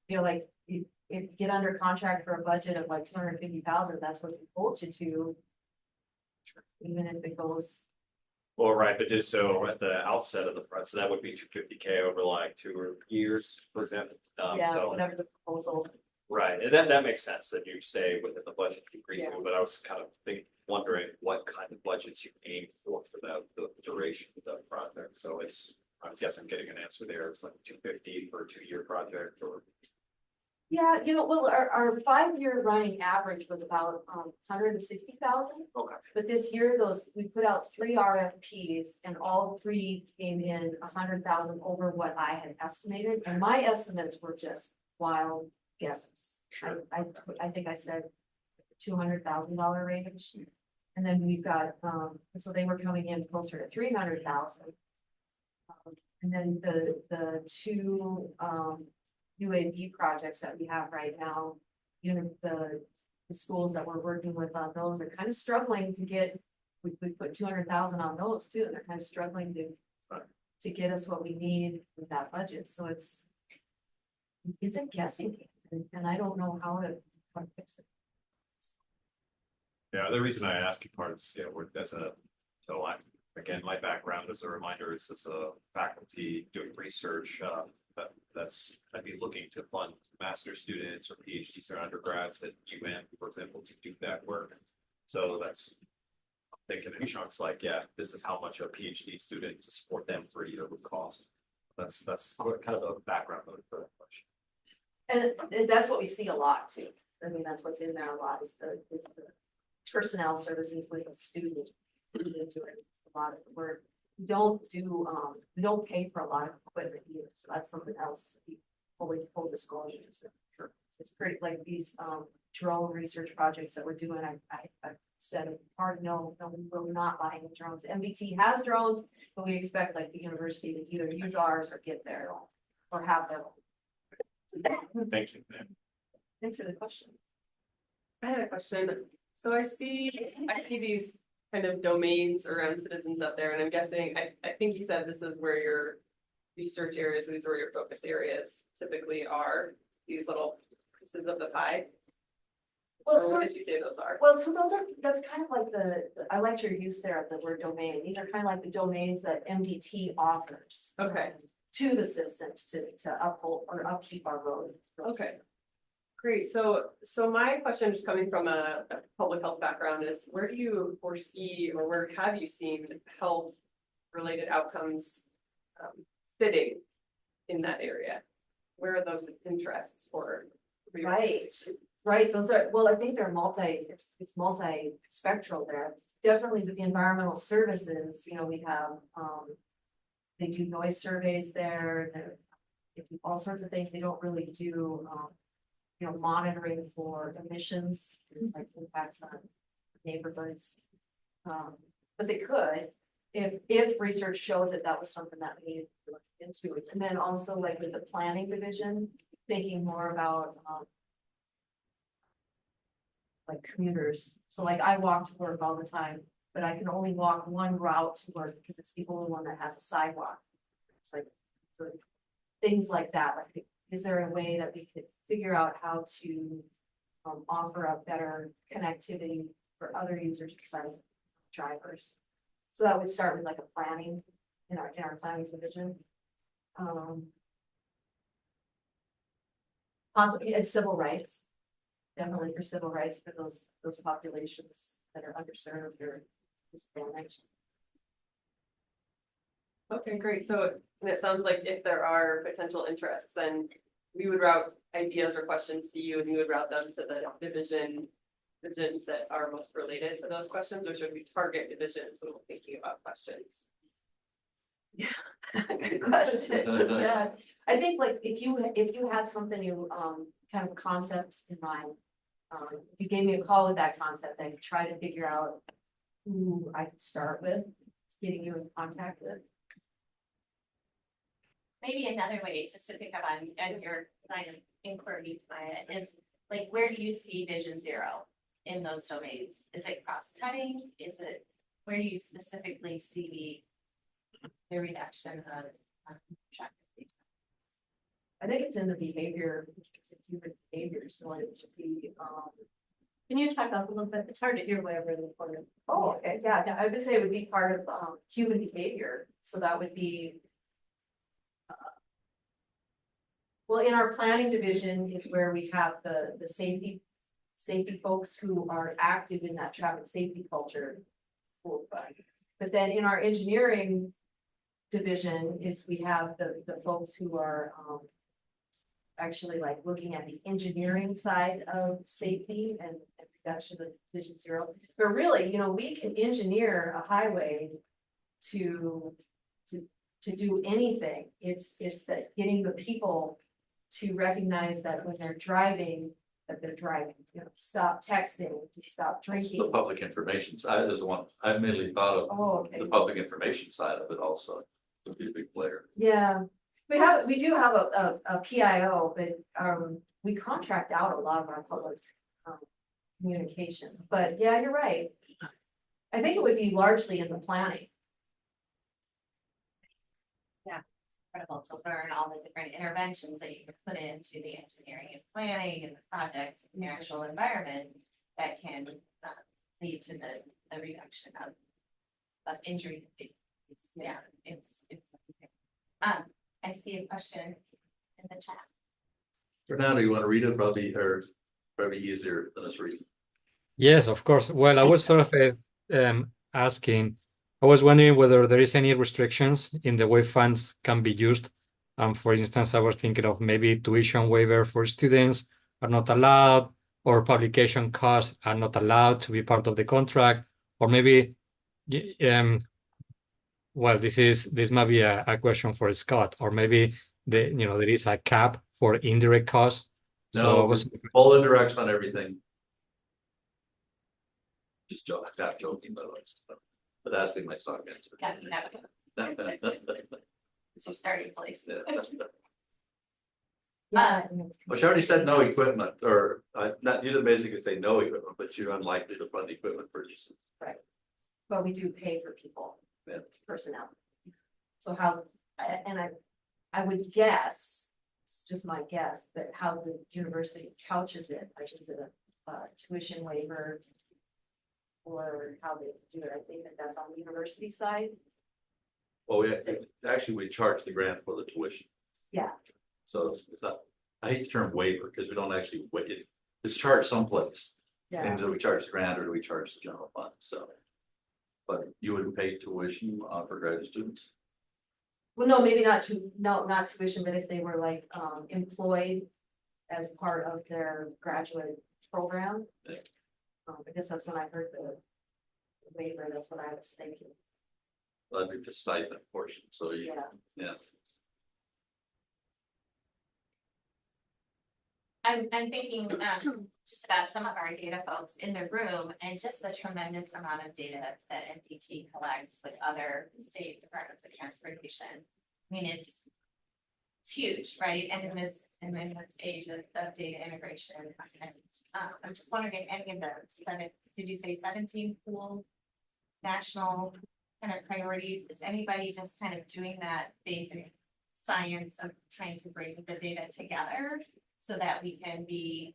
you know, like if you get under contract for a budget of like 250,000, that's what we hold you to. Even if it goes Well, right, but just so at the outset of the price, so that would be 250K over like 2 years, for example. Yeah, So- whatever the proposal. Right, and that makes sense that you stay within the budget you agreed Yeah. to, but I was kind of wondering what kind of budgets you aim for the duration of the project, so I guess I'm getting an answer there, it's like 250 for a 2-year project or. Yeah, well, our 5-year running average was about 160,000. Okay. But this year, we put out 3 RFPs and all 3 came in 100,000 over what I had estimated, and my estimates were just wild guesses. Sure. I think I said $200,000 range. And then we've got, so they were coming in closer to 300,000. And then the 2 UAB projects that we have right now, the schools that we're working with on those are kind of struggling to get, we put 200,000 on those too, and they're kind of struggling to get us what we need with that budget, so it's a guessing game, and I don't know how to fix it. Yeah, the reason I ask you part is, again, my background as a reminder is as a faculty doing research, I'd be looking to fund master's students or PhDs or undergrads at UM, for example, to do that work. So I'm thinking in chunks like, yeah, this is how much a PhD student to support them for a year would cost. That's kind of a background for that question. And that's what we see a lot too. I mean, that's what's in there a lot is the personnel services with a student doing a lot of the work. We don't pay for a lot of equipment either, so that's something else to be full disclosure. So it's pretty like these drone research projects that we're doing. I said hard no, we will not buy any drones. MBT has drones, but we expect like the university to either use ours or get their own or have their own. Thank you. Answer the question. I had a question. So I see these kind of domains around citizens up there, and I'm guessing, I think you said this is where your research areas, these are where your focus areas typically are, these little pieces of the pie. Well, Or what did you say those are? Well, so that's kind of like I liked your use there of the word domain. These are kind of like the domains that MDT offers. Okay. To the citizens to uphold or upkeep our road. Okay. Great, so my question just coming from a public health background is where do you foresee or where have you seen health related outcomes fitting in that area? Where are those interests for your Right, those are, well, I think they're it's multi-spectral there. Definitely with the environmental services, we have, they do noise surveys there, they do all sorts of things. They don't really do, monitoring for emissions, like impacts on neighborhoods. But they could, if research showed that was something that we needed to look into it. And then also like with the planning division, thinking more about, like commuters. So like I walk to work all the time, but I can only walk one route to work because it's the only one that has a sidewalk. It's like so things like that. Like, is there a way that we could figure out how to offer up better connectivity for other users besides drivers? So that would start with like a planning in our planning division. Possibly and civil rights. Definitely for civil rights for those populations that are underserved or disadvantaged. Okay, great. So it sounds like if there are potential interests, then we would route ideas or questions to you and you would route them to the divisions that are most related to those questions, or should we target divisions when we're thinking about questions? Yeah, good question. Yeah, I think like if you had something you kind of concept in mind, if you gave me a call with that concept, I could try to figure out who I could start with, getting you in contact with. Maybe another way, just to pick up on your line of inquiry, Maya, is like, where do you see Vision Zero in those domains? Is it cross-cutting? Where do you specifically see the reduction of traffic? I think it's in the behavior, it's in human behavior, so it should be Can you talk up a little bit? It's hard to hear way over in the corner. Oh, okay, yeah, I would say it would be part of human behavior, so that would be. Well, in our planning division is where we have the safety folks who are active in that traffic safety culture. But then in our engineering division is we have the folks who are actually like looking at the engineering side of safety and production of Vision Zero. But really, you know, we can engineer a highway to do anything. It's that getting the people to recognize that when they're driving, that they're driving, you know, stop texting, to stop The drinking. public information side is the one I mainly thought of, Oh, okay. the public information side of it also would be a big player. Yeah, we do have a PIO, but we contract out a lot of our public communications, but yeah, you're right. I think it would be largely in the planning. Incredible to learn all the different interventions that you can put into the engineering and planning and the projects in the actual environment that can lead to the reduction of injury. It's I see a question in the chat. Fernando, you want to read it? Probably easier than us reading. Yes, of course. Well, I was sort of asking, I was wondering whether there is any restrictions in the way funds can be used. For instance, I was thinking of maybe tuition waiver for students are not allowed, or publication costs are not allowed to be part of the contract, or maybe, well, this might be a question for Scott, or maybe there is a cap for indirect costs. No, So I was all indirects on everything. Just joking, by the way. But that's been my stock answer. Yeah, you have it. It's your starting place. Well, she already said no equipment, or not, you didn't basically say no equipment, but you're unlikely to fund equipment purchases. Right. But we do pay for people, Yeah. personnel. So how, and I would guess, it's just my guess, that how the university couches it, like is it a tuition waiver? Or how they do it, I think that's on the university side. Well, we charge the grant for the tuition. Yeah. So it's not, I hate the term waiver because we don't actually wait it. It's charged someplace. Yeah. And do we charge the grant or do we charge the general fund? So. But you wouldn't pay tuition for graduate students? Well, no, maybe not not tuition, but if they were like employed as part of their graduate program. Yeah. I guess that's when I heard the waiver, that's what I was thinking. That'd be the stipend portion, so yeah. I'm thinking just about some of our data folks in the room and just the tremendous amount of data that NDT collects with other state departments of transportation. I mean, it's huge, right? And in this age of data integration, and I'm just wondering if any of the did you say 17 pool national kind of priorities? Is anybody just kind of doing that basic science of trying to bring the data together so that we can be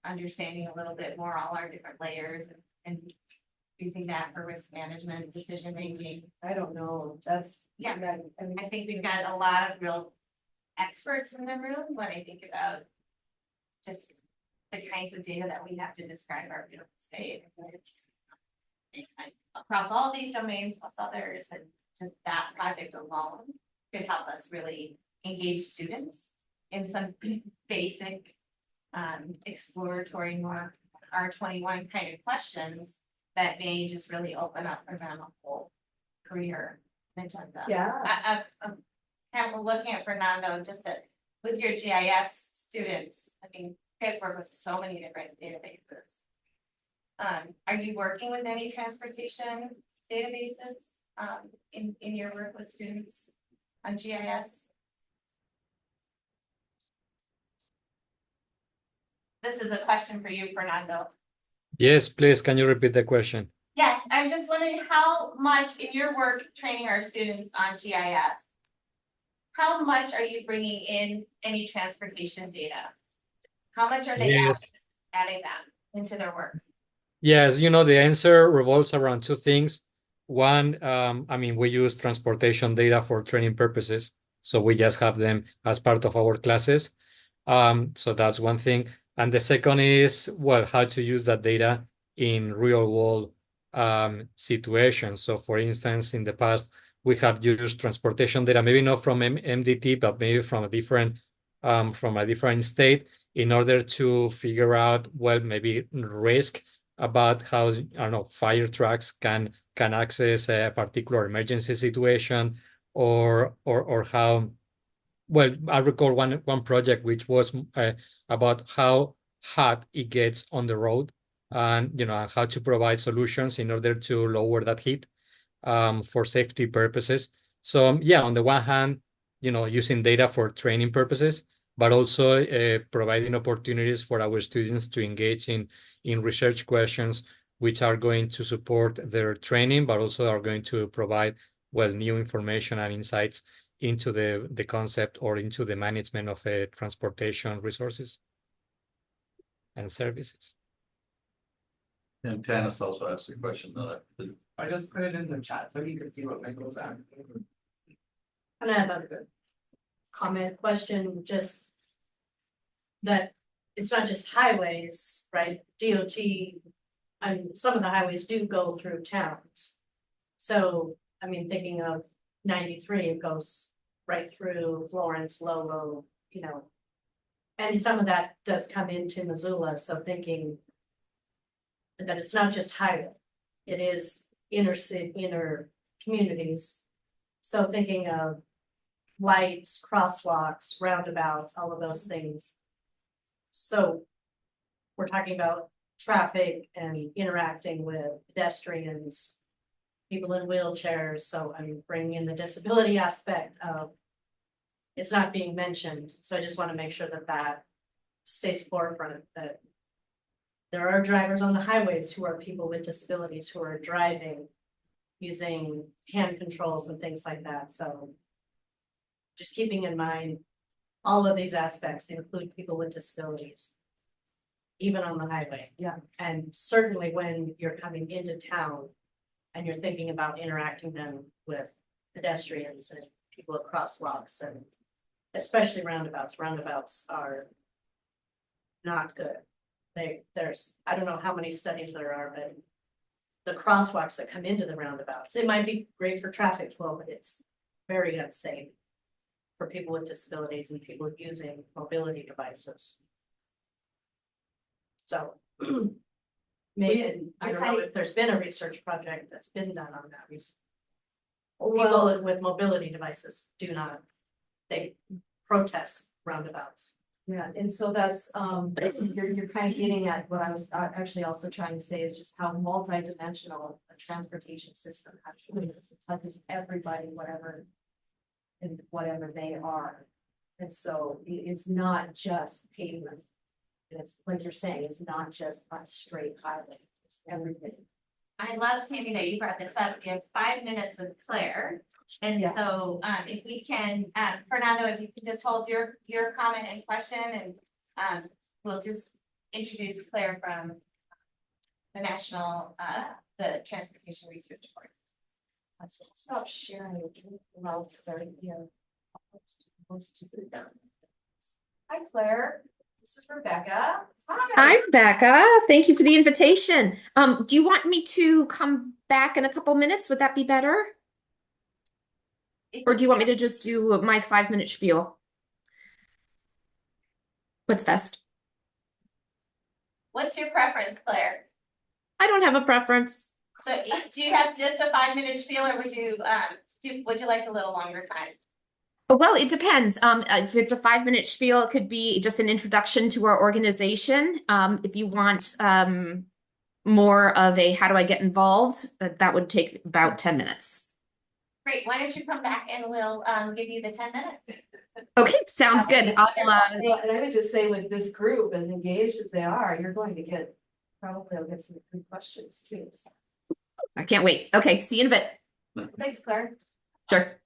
understanding a little bit more all our different layers and using that for risk management, decision making? I don't know, that's, yeah, I mean, I think we've got a lot of real experts in the room when I think about just the kinds of data that we have to describe our real estate. It's across all these domains plus others, and just that project alone could help us really engage students in some basic exploratory, more R21 kind of questions that may just really open up for them a whole career agenda. yeah. I'm kind of looking at Fernando just with your GIS students. I mean, you guys work with so many different databases. Are you working with any transportation databases in your work with students on GIS? This is a question for you, Fernando. Yes, please, can you repeat the question? Yes, I'm just wondering how much in your work training our students on GIS, how much are you bringing in any transportation data? How much are they Yes. adding that into their work? Yes, the answer revolves around two things. One, I mean, we use transportation data for training purposes, so we just have them as part of our classes. So that's one thing. And the second is, well, how to use that data in real world situations. So for instance, in the past, we have used transportation data, maybe not from MDT, but maybe from a different state in order to figure out, well, maybe risk about how, I don't know, fire trucks can access a particular emergency situation, or how, well, I recall one project which was about how hot it gets on the road, and how to provide solutions in order to lower that heat for safety purposes. So yeah, on the one hand, using data for training purposes, but also providing opportunities for our students to engage in research questions, which are going to support their training, but also are going to provide, well, new information and insights into the concept or into the management of transportation resources and services. And Tanis also asked a question that I just put it in the chat so you can see what Michael's asking. And I have a comment question, just that it's not just highways, right? DOT, and some of the highways do go through towns. So, I mean, thinking of 93, it goes right through Florence, Lolo, and some of that does come into Missoula, so thinking that it's not just highway, it is inner communities. So thinking of lights, crosswalks, roundabouts, all of those things. So we're talking about traffic and interacting with pedestrians, people in wheelchairs. So I'm bringing in the disability aspect of it's not being mentioned. So I just want to make sure that stays forefront, that there are drivers on the highways who are people with disabilities who are driving using hand controls and things like that. So just keeping in mind all of these aspects include people with disabilities, even on the highway. Yeah. And certainly when you're coming into town and you're thinking about interacting them with pedestrians and people at crosswalks, and especially roundabouts. Roundabouts are not good. There's, I don't know how many studies there are, but the crosswalks that come into the roundabouts, it might be great for traffic flow, but it's very unsafe for people with disabilities and people using mobility devices. So maybe, I don't know if there's been a research project that's been done on that recently. People with mobility devices they protest roundabouts. Yeah, and so that's, you're kind of getting at what I was actually also trying to say is just how multidimensional a transportation system actually is. It touches everybody, whatever they are. And so it's not just pavement. It's like you're saying, it's not just a straight highway, it's everything. I love, Tammy, that you brought this up. We have 5 minutes with Claire. And so if we can, Fernando, if you could just hold your comment and question, and we'll just introduce Claire from the National, the Transportation Research Board. Let's stop sharing. Well, hi, Claire. This is Rebecca. Hi, Rebecca. Thank you for the invitation. Do you want me to come back in a couple minutes? Would that be better? Or do you want me to just do my 5-minute spiel? What's best? What's your preference, Claire? I don't have a preference. So do you have just a 5-minute spiel, or would you like a little longer time? Well, it depends. If it's a 5-minute spiel, it could be just an introduction to our organization. If you want more of a how do I get involved, that would take about 10 minutes. Great. Why don't you come back and we'll give you the 10 minutes. Okay, sounds good. And I would just say with this group, as engaged as they are, you're going to get, probably will get some good questions too. So. I can't wait. Okay, see you in a bit. Thanks, Claire. Sure.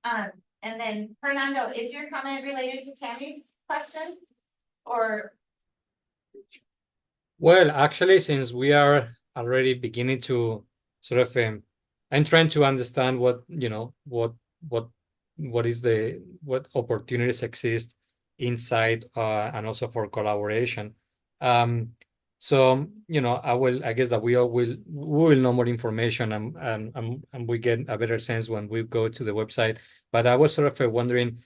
And then Fernando, is your comment related to Tammy's question? Or Well, actually, since we are already beginning to sort of, I'm trying to understand what, what, what opportunities exist inside, and also for collaboration. So, I guess that we will know more information, and we get a better sense when we go to the website. But I was sort of wondering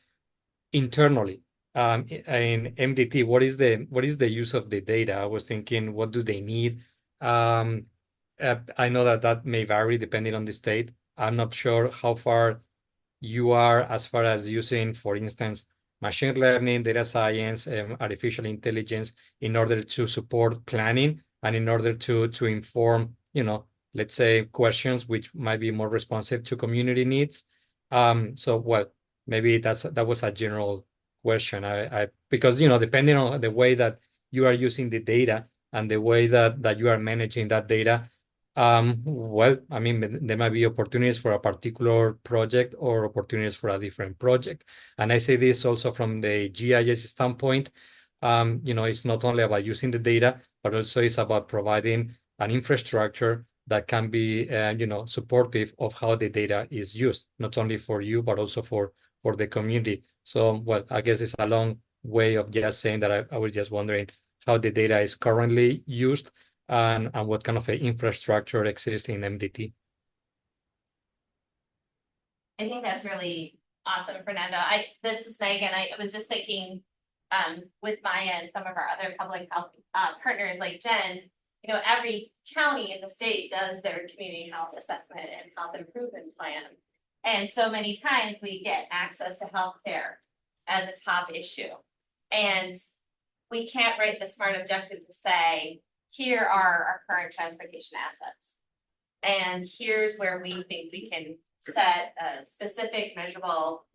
internally, in MDT, what is the use of the data? I was thinking, what do they need? I know that may vary depending on the state. I'm not sure how far you are as far as using, for instance, machine learning, data science, artificial intelligence in order to support planning and in order to inform, let's say, questions which might be more responsive to community needs. So well, maybe that was a general question. Because depending on the way that you are using the data and the way that you are managing that data, well, I mean, there might be opportunities for a particular project or opportunities for a different project. And I say this also from the GIS standpoint. It's not only about using the data, but also it's about providing an infrastructure that can be, supportive of how the data is used, not only for you, but also for the community. So, well, I guess it's a long way of just saying that I was just wondering how the data is currently used and what kind of infrastructure exists in MDT. I think that's really awesome, Fernando. This is Megan. I was just thinking, with Maya and some of our other public health partners like Jen, every county in the state does their community health assessment and health improvement plan. And so many times we get access to healthcare as a top issue. And we can't write the SMART objective to say, here are our current transportation assets. And here's where we think we can set a specific measurable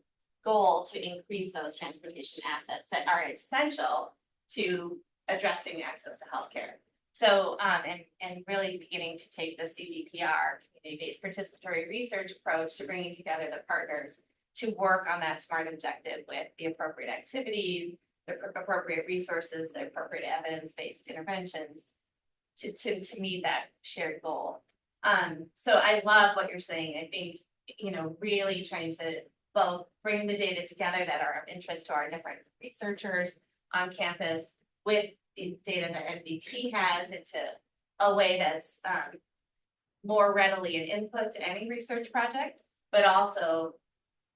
goal to increase those transportation assets that are essential to addressing access to healthcare. So, and really beginning to take the CBPR, community-based participatory research approach to bringing together the partners to work on that SMART objective with the appropriate activities, the appropriate resources, the appropriate evidence-based interventions to meet that shared goal. So I love what you're saying. I think, really trying to both bring the data together that are of interest to our different researchers on campus with the data that MDT has into a way that's more readily an input to any research project, but also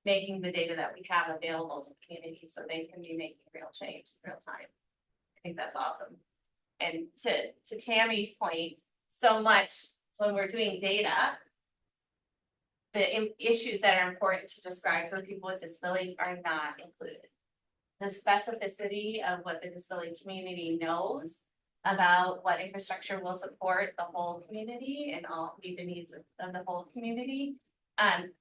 making the data that we have available to communities so they can be making real change in real time. I think that's awesome. And to Tammy's point, so much when we're doing data, the issues that are important to describe for people with disabilities are not included. The specificity of what the disability community knows about what infrastructure will support the whole community and meet the needs of the whole community,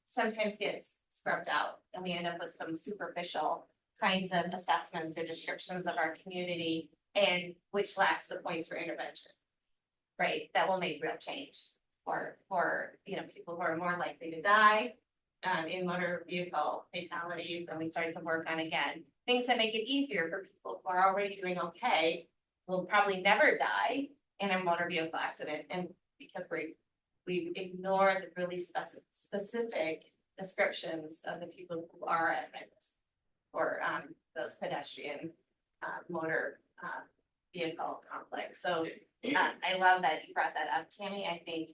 sometimes gets scrubbed out, and we end up with some superficial kinds of assessments or descriptions of our community, and which lacks the points for intervention, right? That will make real change for people who are more likely to die in motor vehicle fatalities, and we started to work on, again, things that make it easier for people who are already doing okay, will probably never die in a motor vehicle accident, and because we've ignored the really specific descriptions of the people who are at risk for those pedestrian motor vehicle conflicts. So I love that you brought that up, Tammy. I think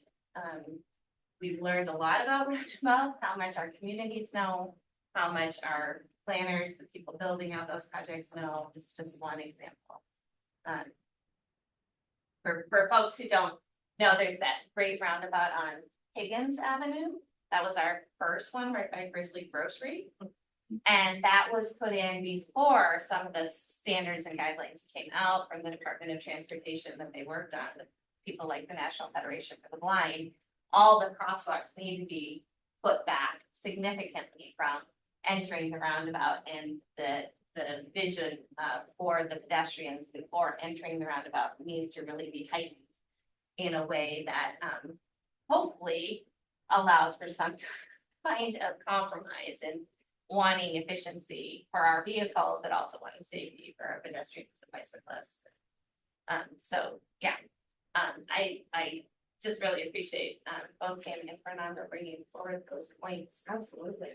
we've learned a lot about how much our communities know, how much our planners, the people building out those projects know. It's just one example. For folks who don't know, there's that great roundabout on Higgins Avenue. That was our first one right by Grizzly Grocery. And that was put in before some of the standards and guidelines came out from the Department of Transportation that they worked on with people like the National Federation for the Blind. All the crosswalks need to be put back significantly from entering the roundabout, and the vision for the pedestrians before entering the roundabout needs to really be heightened in a way that hopefully allows for some kind of compromise wanting efficiency for our vehicles, but also wanting safety for our pedestrians and bicyclists. So, yeah, I just really appreciate, both Tammy and Fernando bringing forward those points. Absolutely.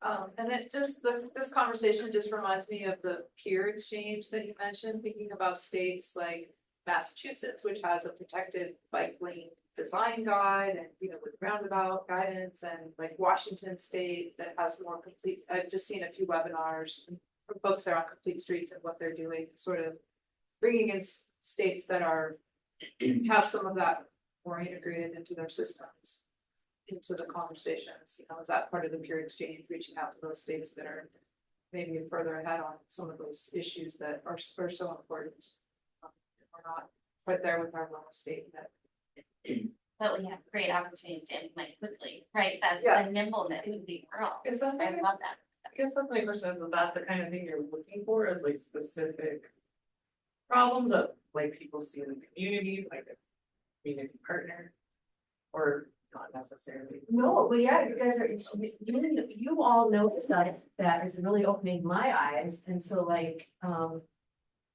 And then just this conversation just reminds me of the peer exchange that you mentioned, thinking about states like Massachusetts, which has a protected bike lane design guide and, you know, with roundabout guidance, and like Washington State that has more complete, I've just seen a few webinars from folks there on complete streets and what they're doing, sort of bringing in states that are, have some of that more integrated into their systems, into the conversations, you know, is that part of the peer exchange, reaching out to those states that are maybe further ahead on some of those issues that are so important. We're not quite there with our rural state yet. But we have great opportunities to implement quickly, right? That's Yeah. the nimbleness of being rural. Is that, I love that. I guess that's my question, is that the kind of thing you're looking for, is like specific problems that like people see in the community, like a community partner, or not necessarily? No, but yeah, you guys are, you all know that is really opening my eyes, and so like,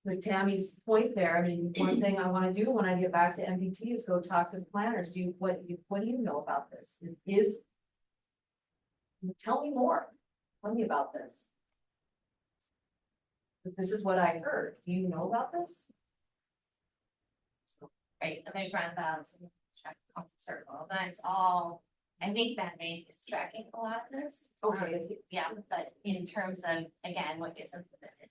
with Tammy's point there, I mean, one thing I wanna do when I get back to MPT is go talk to the planners, what do you know about this? Tell me more, tell me about this. If this is what I heard, do you know about this? Right, and there's roundabouts and circles, and it's all, I think that base is tracking a lot of this. Okay. Yeah, but in terms of, again, what gets implemented.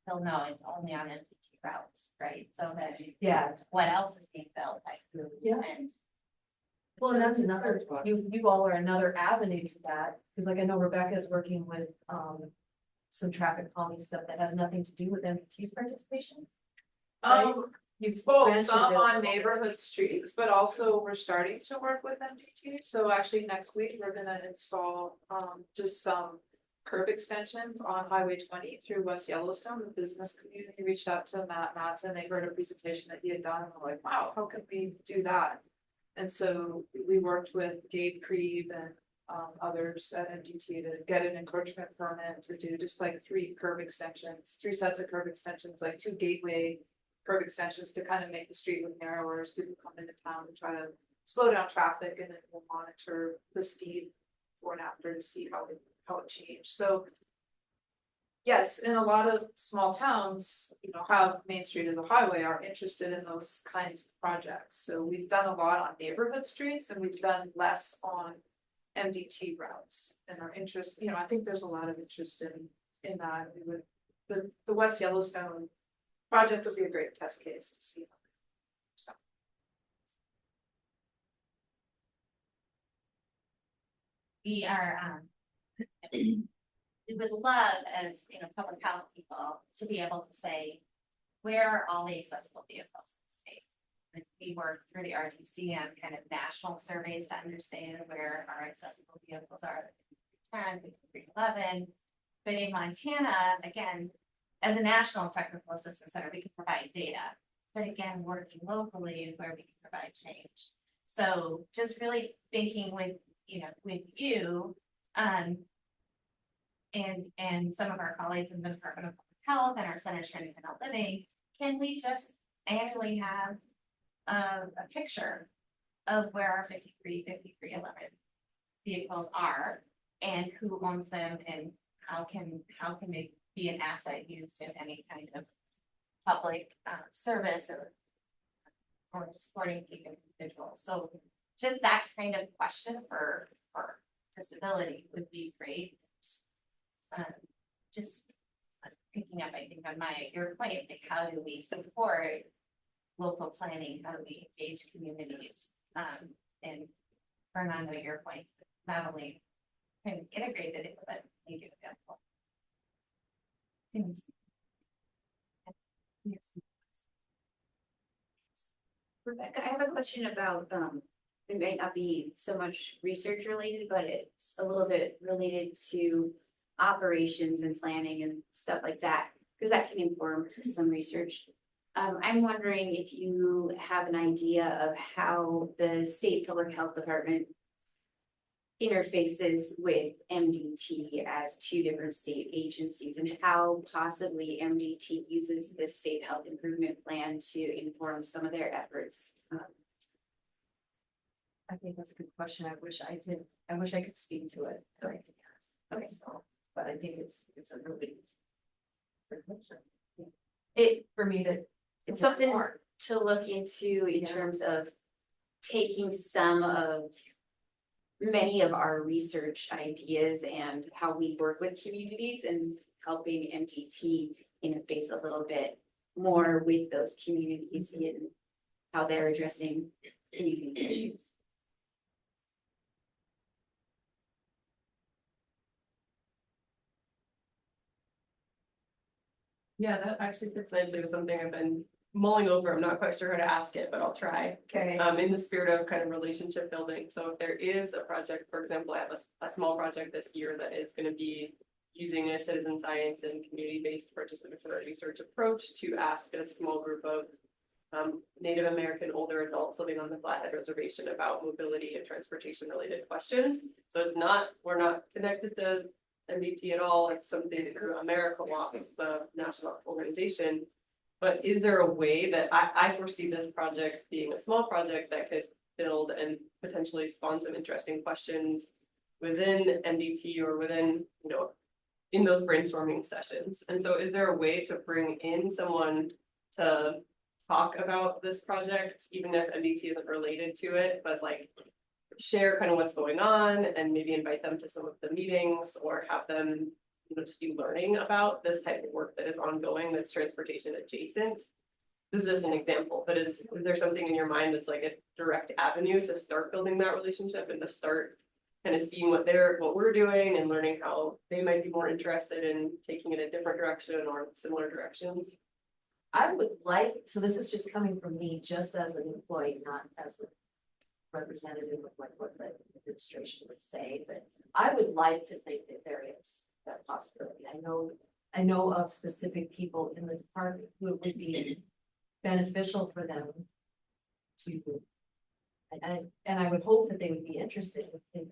They'll know it's only on MPT routes, right? So that. Yeah. What else is being built, like. Yeah. And Well, and that's another, you all are another avenue to that, because like I know Rebecca is working with, some traffic calming stuff that has nothing to do with MPT's participation. Right? You've Both mentioned some it a on little bit. neighborhood streets, but also we're starting to work with MDT. So actually next week, we're gonna install just some curb extensions on Highway 20 through West Yellowstone. The business community reached out to Matt Matson. They heard a presentation that he had done and were like, wow, how can we do that? And so we worked with Gabe Krieb and others at MDT to get an encroachment permit to do just like 3 curb extensions, 3 sets of curb extensions, like 2 gateway curb extensions to kind of make the street look narrower as people come into town and try to slow down traffic, and then we'll monitor the speed before and after to see how it changed. So yes, in a lot of small towns, you know, have Main Street as a highway, are interested in those kinds of projects. So we've done a lot on neighborhood streets and we've done less on MDT routes, and our interest, you know, I think there's a lot of interest in that. We would, the West Yellowstone project would be a great test case to see. So. we are, we would love, as, you know, public health people, to be able to say, where are all the accessible vehicles in the state? And we work through the RTC on kind of national surveys to understand where our accessible vehicles are, 10, 11. But in Montana, again, as a national technical assistance center, we can provide data. But again, working locally is where we can provide change. So just really thinking with, you know, with you, and some of our colleagues in the Department of Public Health and our Centers for Independent Living, can we just annually have a picture of where our 5311 vehicles are and who owns them, and how can they be an asset used in any kind of public service or supporting individuals. So just that kind of question for disability would be great. Just picking up, I think, on your point, like how do we support local planning? How do we engage communities? And Fernando, your point, not only kind of integrated it, but make it available. Seems. Yes. Rebecca, I have a question about, it might not be so much research related, but it's a little bit related to operations and planning and stuff like that, because that can inform some research. I'm wondering if you have an idea of how the state public health department interfaces with MDT as two different state agencies and how possibly MDT uses this state health improvement plan to inform some of their efforts. I think that's a good question. I wish I could speak to it. but I can't. Okay, so, but I think it's a really good question. For me to. It's something to look into in terms of taking many of our research ideas and how we work with communities and helping MDT interface a little bit more with those communities in how they're addressing community issues. Yeah, that actually fits nicely with something I've been mulling over. I'm not quite sure how to ask it, but I'll try. Okay. In the spirit of kind of relationship building. So if there is a project, for example, I have a small project this year that is going to be using a citizen science and community-based participatory research approach to ask a small group of Native American older adults living on the Flathead Reservation about mobility and transportation related questions. So it's not, we're not connected to MDT at all. It's something through AmeriCoWalk, is the national organization. But is there a way that I foresee this project being a small project that could build and potentially spawn some interesting questions within MDT or within, you know, in those brainstorming sessions? And so is there a way to bring in someone to talk about this project, even if MDT isn't related to it, but like share kind of what's going on and maybe invite them to some of the meetings or have them, you know, just be learning about this type of work that is ongoing that's transportation adjacent? This is just an example, but is there something in your mind that's like a direct avenue to start building that relationship and to start kind of seeing what we're doing and learning how they might be more interested in taking it a different direction or similar directions? I would like, so this is just coming from me, just as an employee, not as a representative of like what the administration would say, but I would like to think that there is that possibility. I know of specific people in the department who it would be beneficial for them to, and I would hope that they would be interested in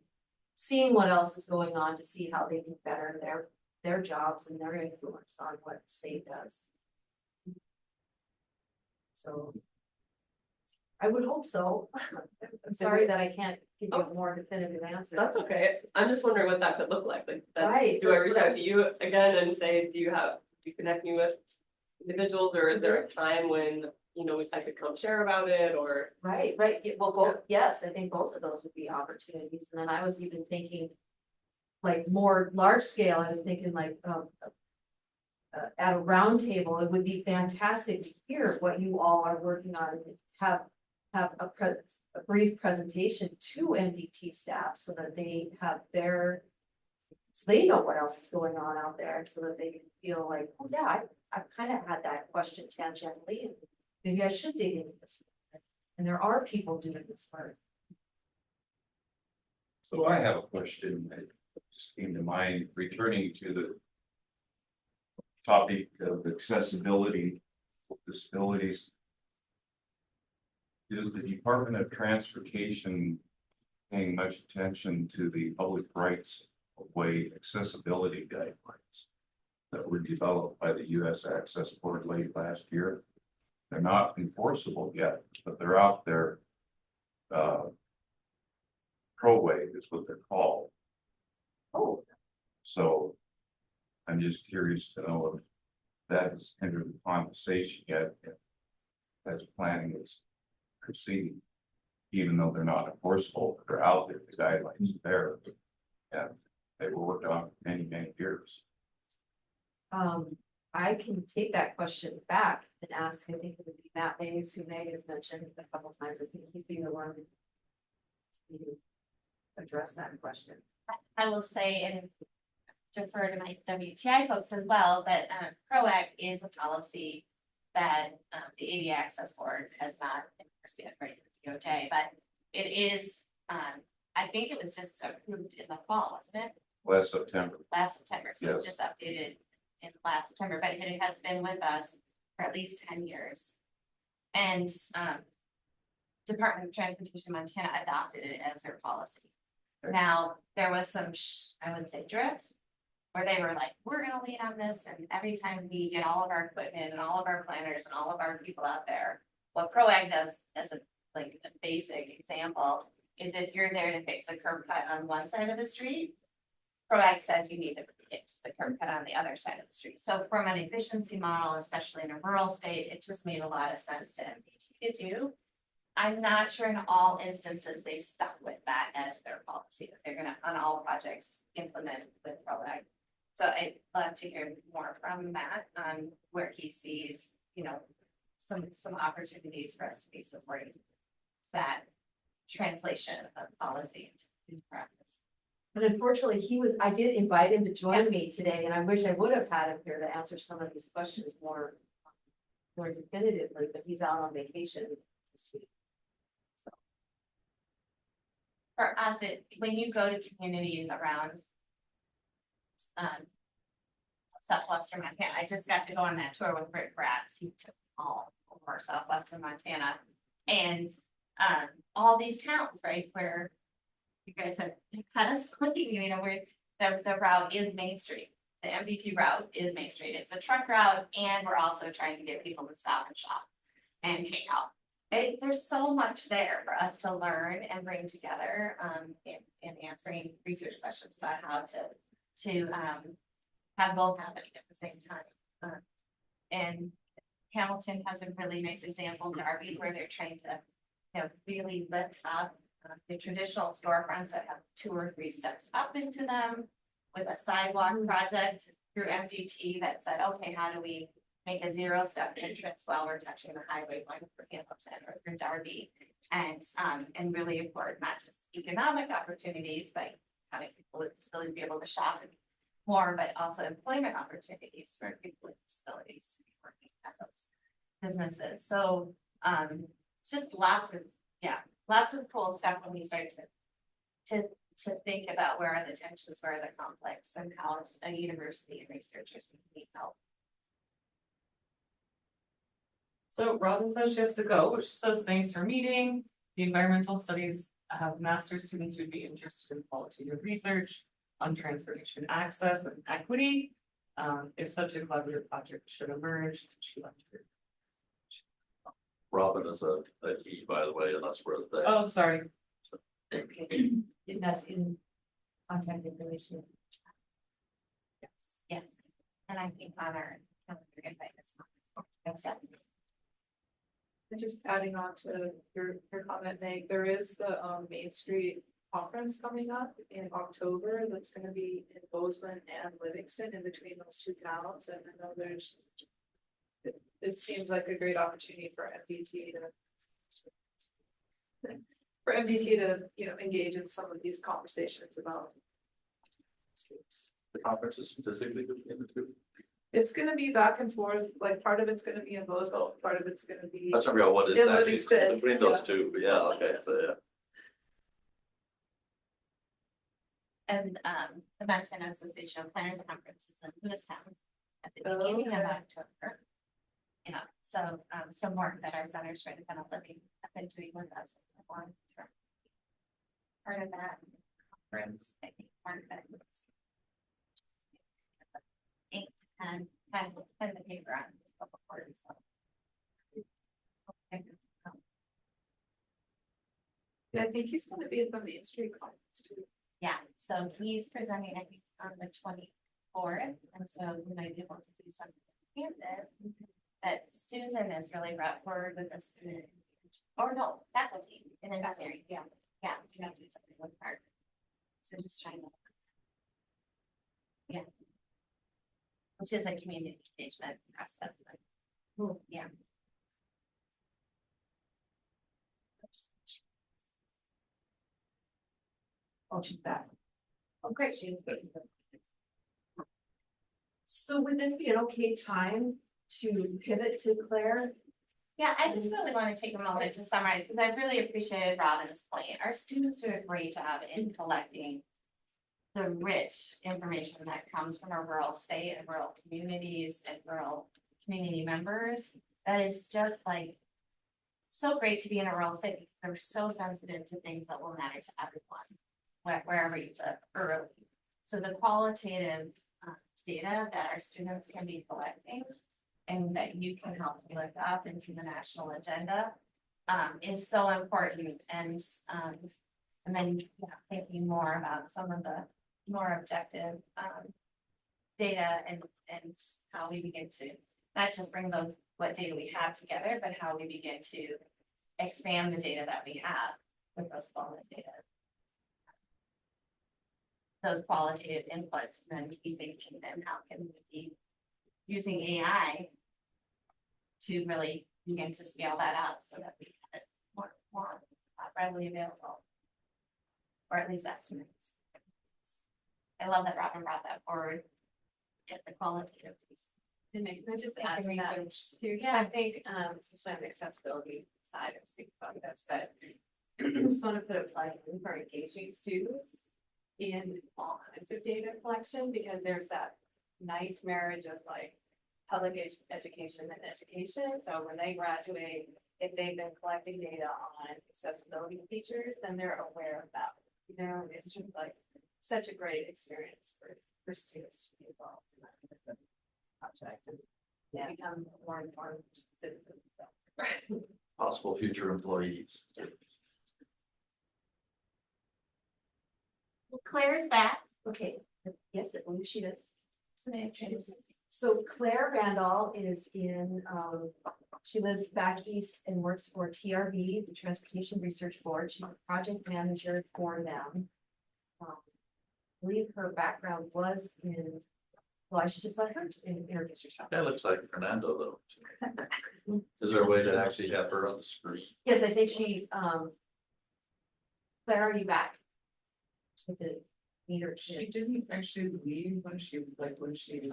seeing what else is going on to see how they can better their jobs and their influence on what the state does. So I would hope so. I'm sorry that I can't give you a more definitive answer. That's okay. I'm just wondering what that could look like. Right, Do I that's reach what out to you again and say, do you connect me with individuals, or is there a time when, you know, I could come share about it, or? Right. Yeah, well, yes, I think both of those would be opportunities. And then I was even thinking like more large scale, I was thinking like at a round table, it would be fantastic to hear what you all are working on and have a brief presentation to MDT staff so that they have so they know what else is going on out there, so that they can feel like, oh yeah, I've kind of had that question tangentially, and maybe I should dig into this. And there are people doing this work. So I have a question that just came to mind, returning to the topic of accessibility with disabilities. Is the Department of Transportation paying much attention to the public rights of way accessibility guidelines that were developed by the U.S. Access Board late last year? They're not enforceable yet, but they're out there. Pro-way is what they're called. Oh. So I'm just curious to know if that has entered the conversation yet, as planning is proceeding, even though they're not enforceable, they're out there, the guidelines are there, and they were worked on for many, many years. I can take that question back and ask, I think it would be Matt Mays, who Meg has mentioned a couple of times. I think he'd be the one to address that question. I will say, and defer to my WTI folks as well, that PROAC is a policy that the ADA Access Board has not enforced yet, right, for DOJ, but it is, I think it was just approved in the fall, wasn't it? Last September. Last September, so Yes. it's just updated in last September, but it has been with us for at least 10 years. And Department of Transportation Montana adopted it as their policy. Now, there was some, I would say drift, where they were like, we're gonna lean on this, and every time we get all of our equipment and all of our planners and all of our people out there, what ProAg does as a, like, a basic example, is if you're there to fix a curb cut on one side of the street, ProAg says you need to fix the curb cut on the other side of the street. So from an efficiency model, especially in a rural state, it just made a lot of sense to MDT to do. I'm not sure in all instances they've stuck with that as their policy, that they're gonna, on all projects, implement with ProAg. So I'd love to hear more from Matt on where he sees, you know, some opportunities for us to be supporting that translation of policy into practice. But unfortunately, I did invite him to join me today, and I wish I would have had him here to answer some of these questions more definitively, but he's out on vacation this week. For us, when you go to communities around Southwestern Montana, I just got to go on that tour with Rick Bratz. He took all over Southwestern Montana, and all these towns, right, where you guys have kind of splitting, you know, where the route is Main Street. The MDT route is Main Street. It's a truck route, and we're also trying to get people to stop and shop and hang out. There's so much there for us to learn and bring together in answering research questions about how to have both happening at the same time. And Hamilton has a really nice example, Darby, where they're trying to, you know, really lift up the traditional storefronts that have 2 or 3 steps up into them with a sidewalk project through MDT that said, okay, how do we make a 0-step entrance while we're touching the highway going for Hamilton or for Darby, and really afford not just economic opportunities by having people with disabilities be able to shop more, but also employment opportunities for people with disabilities to be working at those businesses. So just lots of cool stuff when we start to think about where are the tensions, where are the conflicts, and how a university and researchers need help. So Robin says she has to go, but she says thanks for meeting. The environmental studies master's students would be interested in qualitative research on transportation access and equity. If such a collaborative project should emerge, she left her. Robin is a he, by the way, unless we're the. Oh, sorry. Okay, and that's in contact information. Yes, and I think on our calendar invite is not accepted. And just adding on to your comment, Meg, there is the Main Street conference coming up in October that's gonna be in Bozeman and Livingston, in between those 2 towns, and I know there's it seems like a great opportunity for MDT to you know, engage in some of these conversations about streets. The conference is physically between the 2. It's gonna be back and forth, like part of it's gonna be in Bozeman, part of it's gonna be. That's not what is in actually Livingston, between those 2, but yeah, okay, so yeah. And the Montana Association of Planners Conference is in Lewistown at the beginning of October. You know, so some work that our centers for independent living have been doing with us long term. Part of that conference, I think part of it was 8 to 10 the paper on this couple quarters. Yeah, I think he's gonna be at the Main Street conference too. Yeah, so he's presenting, I think, on the 24th, and so we might be able to do something with this. That Susan has really brought forward with a student, or no, faculty in engineering, yeah, we have to do something with her. So just trying to. Yeah. Which is a community engagement process, like, yeah. Oh, she's back. Oh, great, she's back. So would this be an okay time to pivot to Claire? Yeah, I just really want to take a moment to summarize, because I really appreciated Robin's point. Our students do a great job in collecting the rich information that comes from a rural state and rural communities and rural community members. That is just like so great to be in a rural state. They're so sensitive to things that will matter to everyone. wherever you live early. So the qualitative data that our students can be collecting and that you can help to lift up into the national agenda is so important. And then thinking more about some of the more objective data and how we begin to not just bring those what data we have together, but how we begin to expand the data that we have with those qualitative inputs, and then keep thinking then how can we be using AI to really begin to scale that up so that we have it more readily available, or at least estimates. I love that Robin brought that forward. Get the qualitative piece. To make, I just add add to that. research too, yeah, I think, especially on the accessibility side, I was thinking about this, but I just want to put a plug in for engaging students in all kinds of data collection, because there's that nice marriage of like public education and education. So when they graduate, if they've been collecting data on accessibility features, then they're aware of that. You know, it's just like such a great experience for students to be involved in that project and become more informed citizens. So. Possible future employees. Well, Claire's back. Okay, yes, I believe she does. So Claire Randall is in, she lives back east and works for TRB, the Transportation Research Board. She's a project manager for them. I believe her background was in, well, I should just let her introduce herself. That looks like Fernando though. Is there a way to actually have her on the screen? Yes, I think she, Claire, are you back? With the meter. She didn't actually leave when she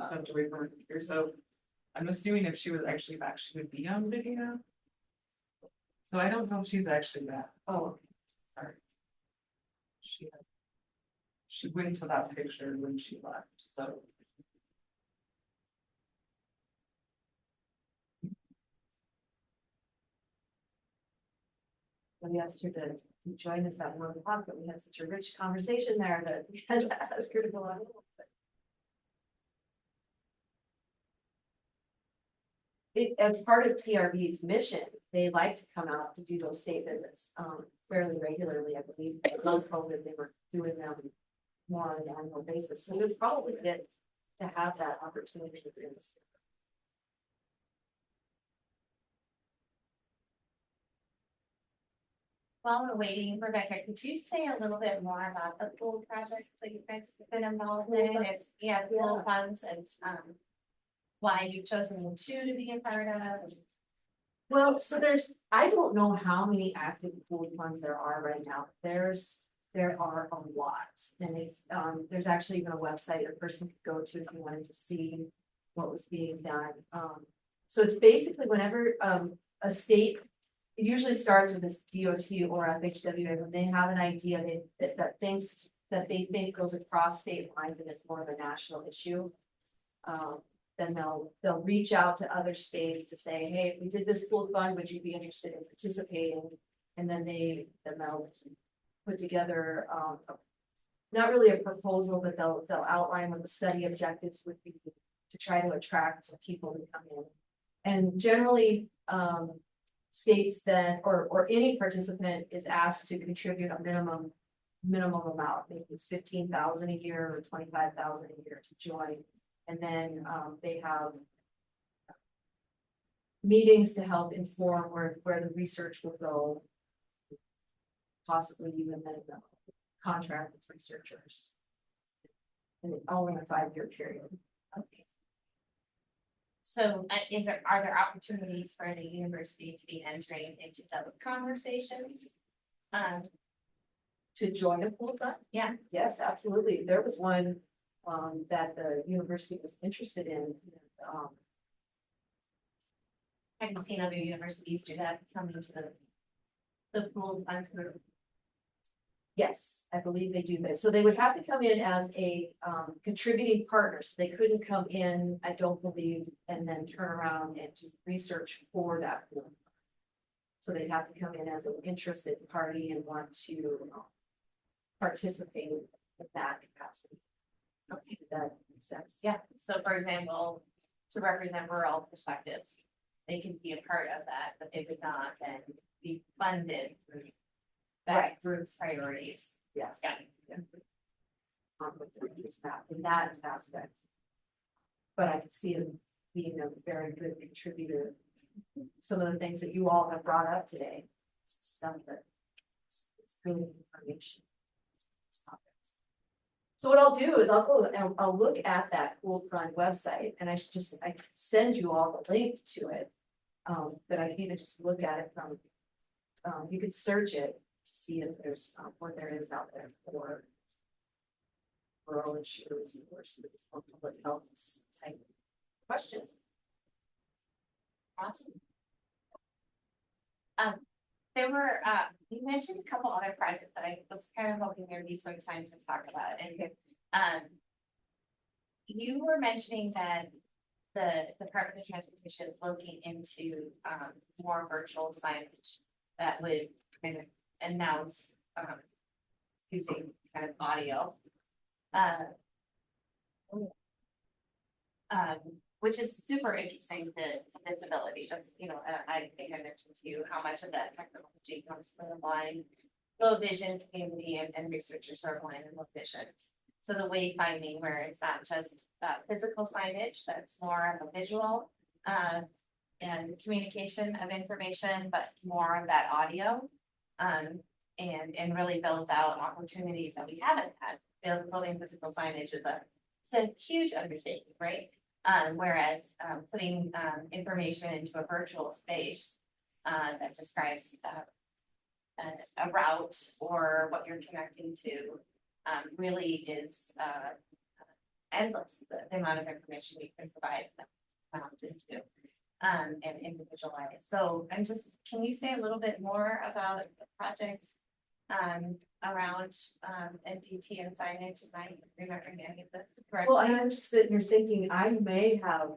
stepped away from her computer, so I'm assuming if she was actually back, she would be on video. So I don't know if she's actually back. Oh, okay. Sorry. She went to that picture when she left, so. We asked her to join us at 1 o'clock, but we had such a rich conversation there that we had to ask her to go on. As part of TRB's mission, they like to come out to do those state visits fairly regularly. I believe before COVID, they were doing them more on an annual basis. So we'd probably get to have that opportunity with this. While we're waiting for Becca, could you say a little bit more about the pool projects that you guys have been involved in? It's, pool funds and why you've chosen two to be a part of. Well, so I don't know how many active pool funds there are right now. There are a lot, and it's, there's actually even a website a person could go to if you wanted to see what was being done. So it's basically whenever a state, it usually starts with this DOT or FHWA when they have an idea that they think goes across state lines and it's more of a national issue. Then they'll reach out to other states to say, hey, if we did this pool fund, would you be interested in participating? And then they'll put together not really a proposal, but they'll outline what the study objectives would be to try to attract people to come in. And generally, states that or any participant is asked to contribute a minimum amount. Maybe it's 15,000 a year or 25,000 a year to join. And then they have meetings to help inform where the research will go, possibly even then contract with researchers. And all in a 5-year period. Okay. So are there opportunities for the university to be entering into those conversations? To join a pool fund? Yeah. Yes, absolutely. There was one that the university was interested in. Have you seen other universities do that, come into the pool fund group? Yes, I believe they do that. So they would have to come in as a contributing partner. So they couldn't come in, I don't believe, and then turn around and do research for that pool. fund. So they'd have to come in as an interested party and want to participate in that capacity. Okay, that makes sense. Yeah, so for example, to represent rural perspectives, they can be a part of that, but they would not then be funded through that Right. group's priorities. Yeah. Yeah. Just that, in that aspect. But I could see him being a very good contributor. Some of the things that you all have brought up today, stuff that it's good information. So what I'll do is I'll go and I'll look at that Pooled Fund website and I can send you all the link to it. But I can even just look at it from, you could search it to see if there's, what there is out there for rural issues or public health type questions. Awesome. There were, you mentioned a couple other projects that I was kind of hoping there'd be some time to talk about, and you were mentioning that the Department of Transportation is looking into more virtual signage that would kind of announce using kind of audio. Which is super interesting to visibility, just, you know, I think I mentioned to you how much of that technology comes from the blind, low vision community and researchers who are blind and low vision. So the wayfinding where it's not just physical signage, that's more of a visual and communication of information, but more of that audio. And really builds out opportunities that we haven't had. Building physical signage is a huge undertaking, right? Whereas putting information into a virtual space that describes a route or what you're connecting to really is endless, the amount of information you can provide into and individualize. So can you say a little bit more about the project around MDT and signage? Am I remembering any of this correctly? Well, and I'm just sitting here thinking, I may have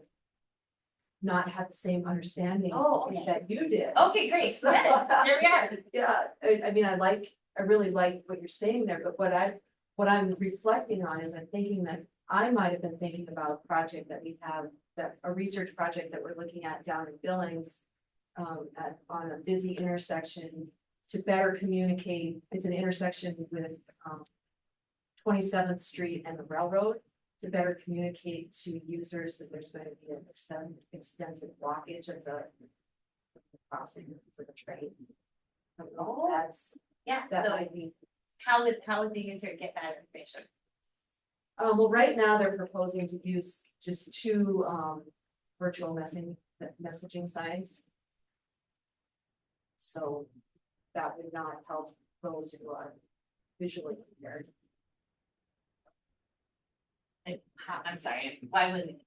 not had the same understanding Okay. that you did. Okay, great. So- Good. Here we are. Yeah, I mean, I really like what you're saying there, but what I'm reflecting on is I'm thinking that I might have been thinking about a project that we have, a research project that we're looking at down in Billings, on a busy intersection to better communicate. It's an intersection with 27th Street and the railroad, to better communicate to users that there's going to be an extensive blockage of the crossing of the train. Oh. Yeah, That so might be. how would the user get that information? Well, right now they're proposing to use just two virtual messaging signs. So that would not help those who are visually impaired. I'm sorry, why wouldn't?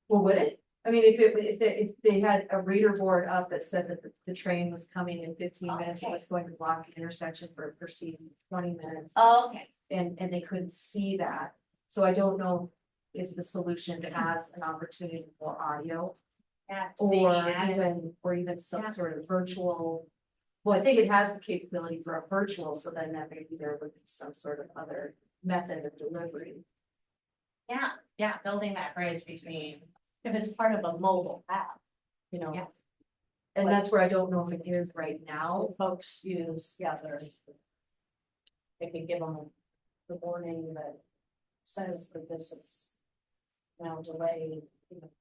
Well, would it? I mean, if they had a reader board up that said that the train was coming in 15 minutes, it Okay. was going to block the intersection for a perceived 20 minutes. Oh, okay. And they couldn't see that. So I don't know if the solution has an opportunity for audio Yeah. or even some Yeah. sort of virtual. Well, I think it has the capability for a virtual, so then that maybe there would be some sort of other method of delivery. Yeah, building that bridge between. If it's part of a mobile app, you know. Yeah. And that's where I don't know if it is right now. Folks use, they can give them the warning that says that this is now delayed, you know.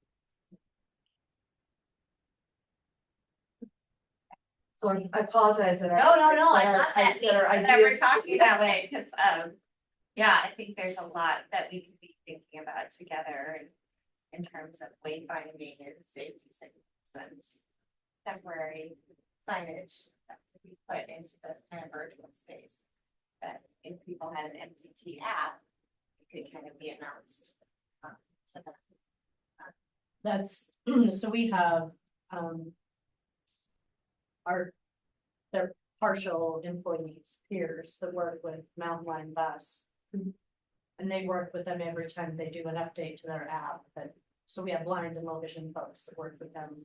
So I apologize that No, I love that we're ideas. talking that way, because yeah, I think there's a lot that we could be thinking about together in terms of wayfinding and safety signals and temporary signage that could be put into this kind of virtual space. That if people had an MTT app, it could kind of be announced to them. That's, so we have, their partial employees, peers that work with Mountain Line Bus. And they work with them every time they do an update to their app, so we have blind and low vision folks that work with them.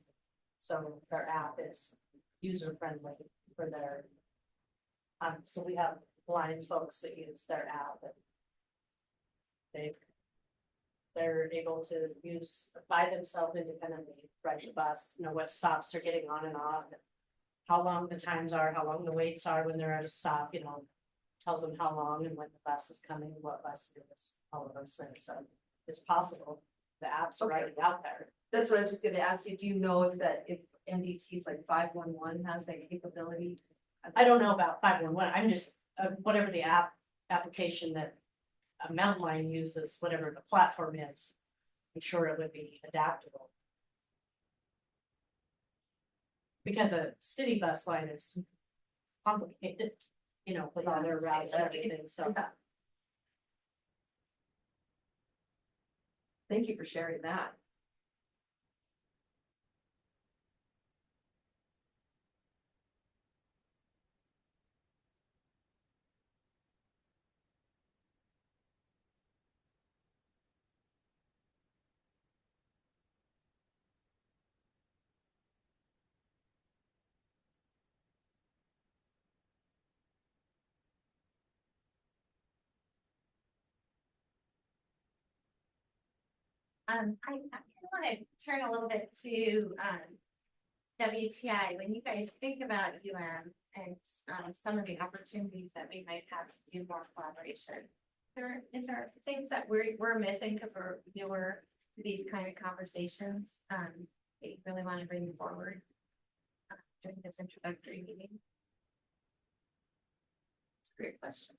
So their app is user friendly for their, so we have blind folks that use their app. And they're able to use, by themselves independently, ride the bus, know what stops they're getting on and off. How long the times are, how long the waits are when they're at a stop, you know, tells them how long and when the bus is coming, what bus it is, all of those things. So it's possible. The app's are already out there. That's what I was just gonna ask you. Do you know if MDT's like 511 has that capability? I don't know about 511. I'm just, whatever the application that a mountain lion uses, whatever the platform is, I'm sure it would be adaptable. Because a city bus line is complicated, you know, with all their routes and everything, so. Yeah. Thank you for sharing that. I kind of want to turn a little bit to WTI. When you guys think about UM and some of the opportunities that we might have to do more collaboration, is there things that we're missing because we're newer to these kind of conversations that you really want to bring forward during this introductory meeting? It's a great question.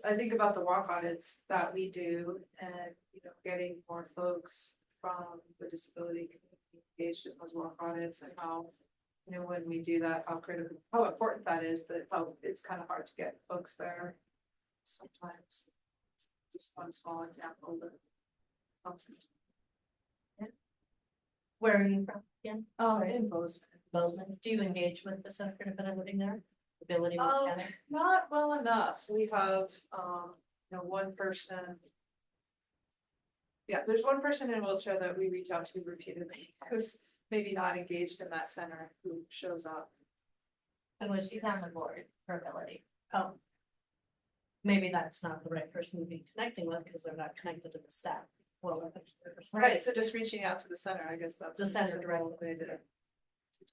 I think about the walk audits that we do and, you know, getting more folks from the disability community engaged in those walk audits and how, you know, when we do that, how critical, how important that is, but how it's kind of hard to get folks there sometimes. It's just one small example that helps. Where are you from again? In Bozeman. Bozeman. Do you engage with the Center for Independent Living there? Ability Montana? Not well enough. We have, you know, one person. Yeah, there's one person in a wheelchair that we reach out to repeatedly, who's maybe not engaged in that center, who shows up. And when she's on the board for ability. Oh. Maybe that's not the right person to be connecting with because they're not connected to the staff. Well, Right, so just reaching out to the center, I guess that's The center simple directly. way to.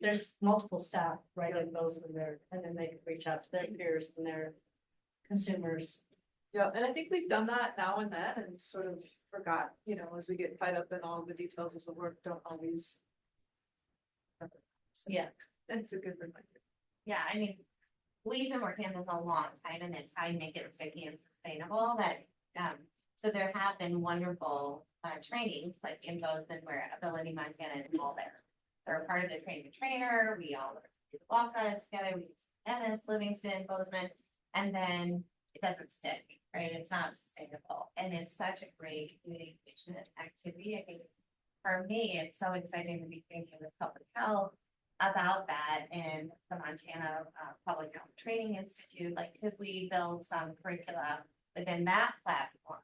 There's multiple staff right in Bozeman there, and then they can reach out to their peers and their consumers. Yeah, and I think we've done that now and then and sort of forgot, you know, as we get tied up in all the details of the work, don't always. Yeah. That's a good reminder. Yeah, I mean, we've been working on this a long time and it's how you make it sticky and sustainable that, so there have been wonderful trainings like in Bozeman where Ability Montana is all there. They're a part of the train the trainer, we all do the walk audits together, we use Ennis, Livingston, Bozeman, and then it doesn't stick, right? It's not sustainable. And it's such a great community engagement activity. I think for me, it's so exciting to be thinking with public health about that and the Montana Public Health Training Institute. Like, could we build some curricula within that platform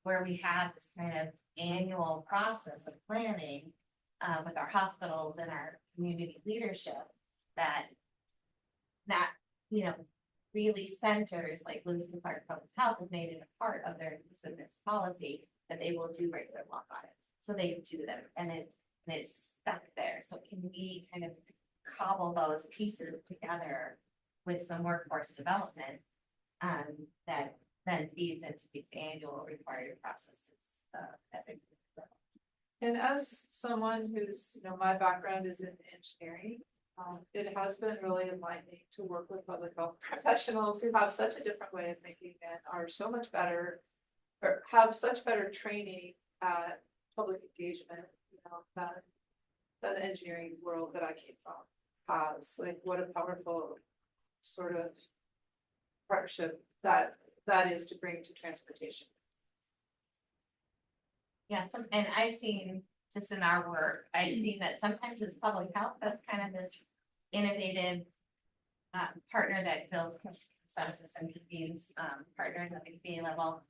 where we have this kind of annual process of planning with our hospitals and our community leadership that you know, really centers like Lewis and Clark Public Health has made it a part of their inclusiveness policy that they will do regular walk audits. So they do them and it's stuck there. So can we kind of cobble those pieces together with some workforce development that then feeds into these annual required processes at the level. And as someone who's, you know, my background is in engineering, it has been really enlightening to work with public health professionals who have such a different way of thinking and are so much better, or have such better training at public engagement, you know, than the engineering world that I came from has. Like, what a powerful sort of partnership that is to bring to transportation. Yeah, and I've seen just in our work, I've seen that sometimes it's public health, that's kind of this innovative partner that builds consensus and convenes partners at the community level.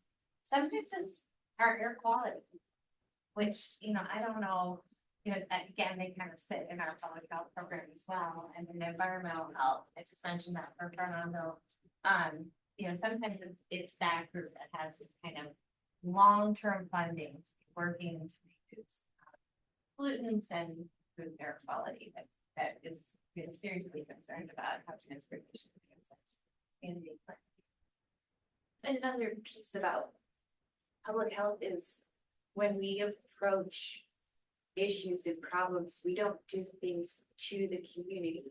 Sometimes it's our air quality. which, you know, I don't know, you know, again, they kind of sit in our public health program as well, and in environmental health, I just mentioned that for Fernando. You know, sometimes it's that group that has this kind of long-term funding to be working to reduce pollutants and improve air quality, that is, you know, seriously concerned about how transportation affects community. Another piece about public health is when we approach issues and problems, we don't do things to the community.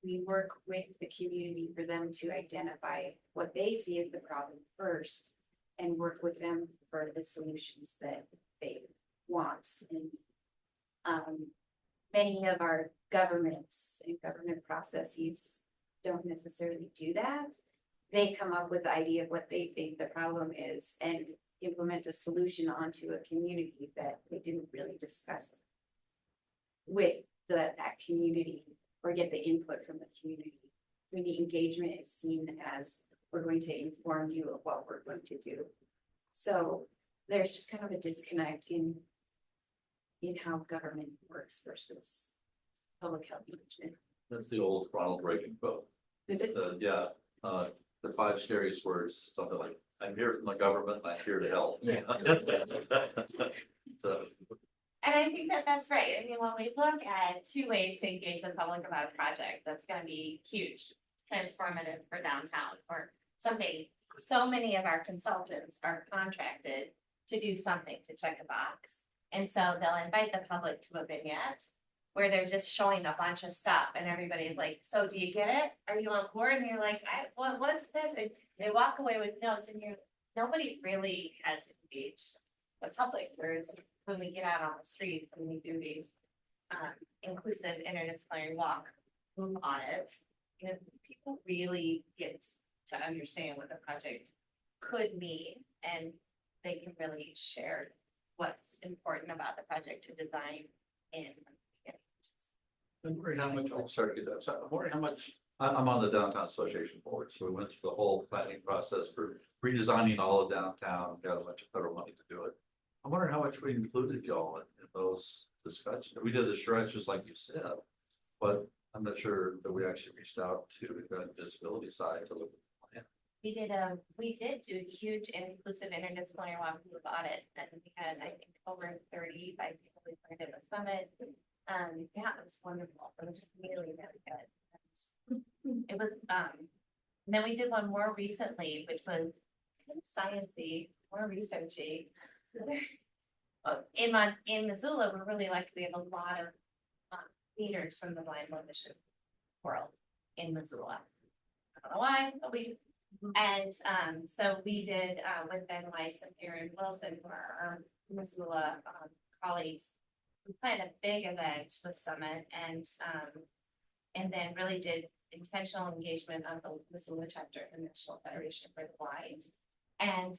We work with the community for them to identify what they see as the problem first and work with them for the solutions that they want. And many of our governments and government processes don't necessarily do that. They come up with the idea of what they think the problem is and implement a solution onto a community that they didn't really discuss with that community or get the input from the community. Community engagement is seen as, we're going to inform you of what we're going to do. So there's just kind of a disconnect in how government works versus public health management. That's the old Ronald Reagan quote. Is it? Yeah, the 5 scariest words, something like, I'm here from the government, I'm here to help. Yeah. So, And I think that that's right. I mean, when we look at 2 ways to engage the public about a project, that's gonna be huge, transformative for downtown or something. So many of our consultants are contracted to do something, to check a box. And so they'll invite the public to a vignette where they're just showing a bunch of stuff and everybody's like, so do you get it? Are you on board? And you're like, what's this? And they walk away with notes and nobody really has engaged the public. Whereas when we get out on the streets and we do these inclusive interdisciplinary walk group audits, you know, people really get to understand what the project could mean, and they can really share what's important about the project to design in. I'm worried how much, I'm worried how much, I'm on the Downtown Association board, so we went through the whole planning process for redesigning all of downtown, got a bunch of federal money to do it. I'm wondering how much we included y'all in those discussions. We did the charrettes just like you said, but I'm not sure that we actually reached out to the disability side to look at the plan. We did do a huge inclusive interdisciplinary walk group audit, and we had, I think, over 35 people who joined at the summit. Yeah, it was wonderful. It was really, really good. It was, and then we did one more recently, which was kind of sciencey, more researchy. In Missoula, we're really lucky. We have a lot of leaders from the blind low vision world in Missoula. I don't know why, but we. And so we did with Ben Weiss and Aaron Wilson, who are our Missoula colleagues. We planned a big event with Summit, and then really did intentional engagement of the Missoula chapter of the National Federation for the Blind. And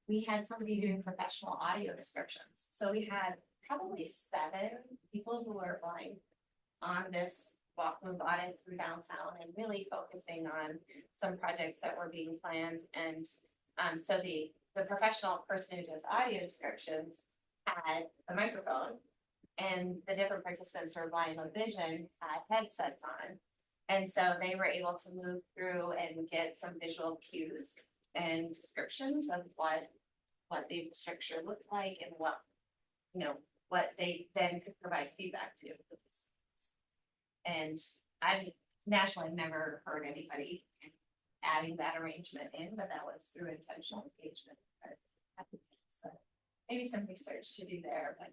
we had somebody doing professional audio descriptions. So we had probably 7 people who were blind on this walk move audit through downtown, and really focusing on some projects that were being planned. And so the professional person who does audio descriptions had the microphone, and the different participants who are blind low vision had headsets on. And so they were able to move through and get some visual cues and descriptions of what the infrastructure looked like, and what, you know, what they then could provide feedback to. And I've nationally never heard anybody adding that arrangement in, but that was through intentional engagement. So maybe some research to do there, but.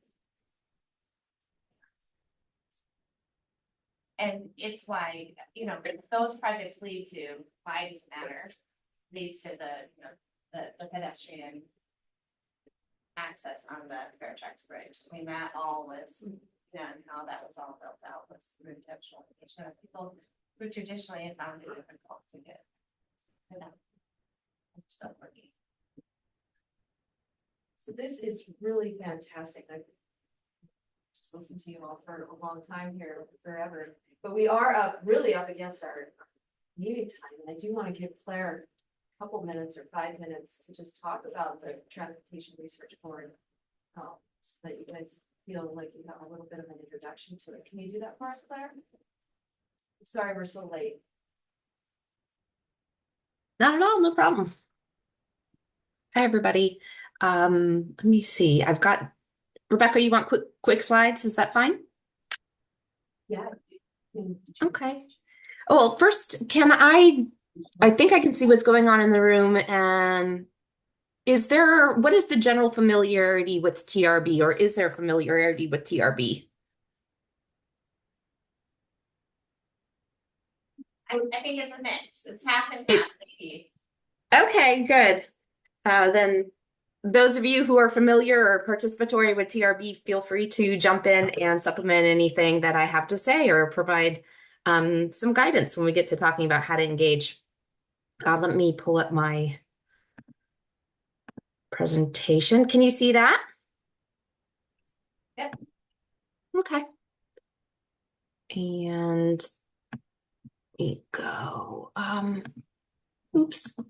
And it's why, you know, those projects lead to why does it matter? Leads to the, you know, the pedestrian access on the Fairtracks Bridge. I mean, that all was, you know, and how that was all built out was through intentional engagement of people who traditionally have found it difficult to get, you know, still working. So this is really fantastic. I've just listened to you all for a long time here, forever. But we are really up against our meeting time. And I do want to give Claire a couple minutes or 5 minutes to just talk about the Transportation Research Board So that you guys feel like you have a little bit of an introduction to it. Can you do that for us, Claire? Sorry, we're so late. Not at all, no problem. Hi, everybody. Let me see. I've got Rebecca, you want quick slides? Is that fine? Yeah. Okay. Well, first, I think I can see what's going on in the room. And what is the general familiarity with TRB, or is there familiarity with TRB? I think it's a mix. It's half and half, maybe. Okay, good. Then those of you who are familiar or participatory with TRB, feel free to jump in and supplement anything that I have to say or provide some guidance when we get to talking about how to engage. Let me pull up my presentation. Can you see that? Yep. Okay. And here we go. Oops.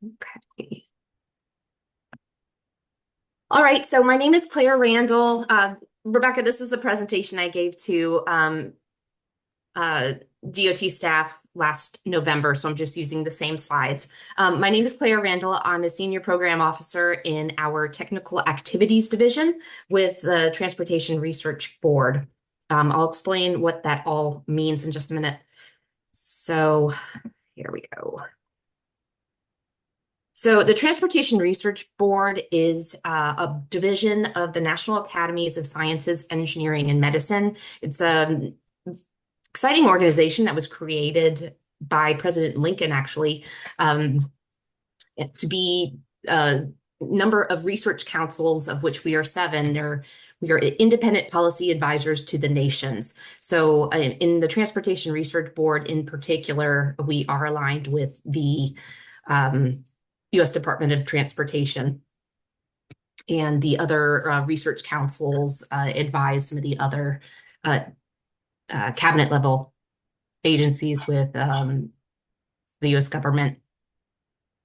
Okay. All right, so my name is Claire Randall. Rebecca, this is the presentation I gave to DOT staff last November, so I'm just using the same slides. My name is Claire Randall. I'm a senior program officer in our technical activities division with the Transportation Research Board. I'll explain what that all means in just a minute. So here we go. So the Transportation Research Board is a division of the National Academies of Sciences, Engineering, and Medicine. It's an exciting organization that was created by President Lincoln, actually, to be a number of research councils, of which we are 7. We are independent policy advisors to the nations. So in the Transportation Research Board in particular, we are aligned with the U.S. Department of Transportation, and the other research councils advise some of the other cabinet level agencies with the U.S. government.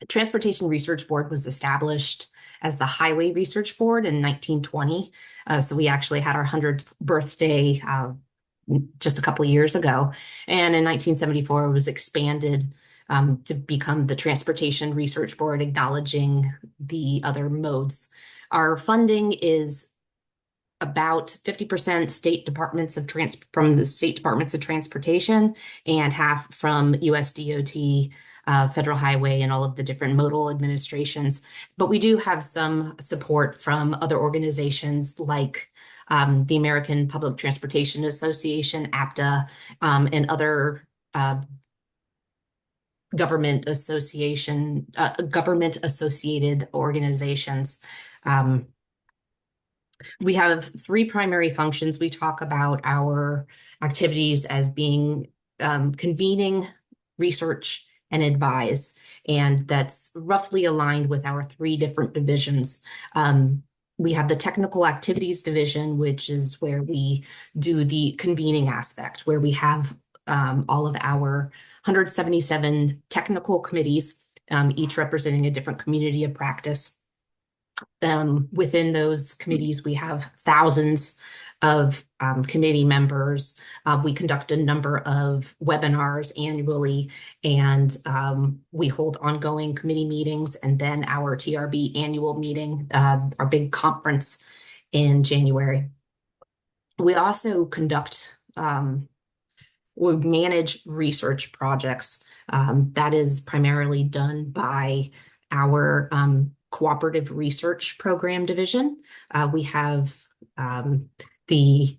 The Transportation Research Board was established as the Highway Research Board in 1920. So we actually had our 100th birthday just a couple of years ago. And in 1974, it was expanded to become the Transportation Research Board, acknowledging the other modes. Our funding is about 50% state departments of from the state departments of transportation, and half from US DOT, Federal Highway, and all of the different modal administrations. But we do have some support from other organizations like the American Public Transportation Association, APTA, and other government associated organizations. We have 3 primary functions. We talk about our activities as being convening, research, and advise, and that's roughly aligned with our 3 different divisions. We have the Technical Activities Division, which is where we do the convening aspect, where we have all of our 177 technical committees, each representing a different community of practice. Within those committees, we have thousands of committee members. We conduct a number of webinars annually, and we hold ongoing committee meetings, and then our TRB annual meeting, our big conference in January. We also conduct we manage research projects. That is primarily done by our Cooperative Research Program Division. We have the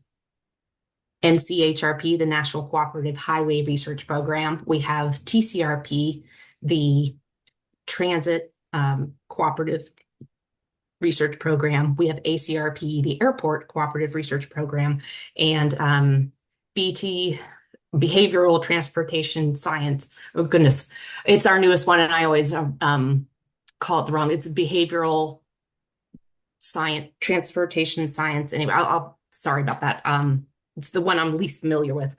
NCHRP, the National Cooperative Highway Research Program. We have TCRP, the Transit Cooperative Research Program. We have ACRP, the Airport Cooperative Research Program, and BT, Behavioral Transportation Science. Oh goodness, it's our newest one, and I always call it the wrong. It's Behavioral Science, Transportation Science. Anyway, I'll sorry about that. It's the one I'm least familiar with.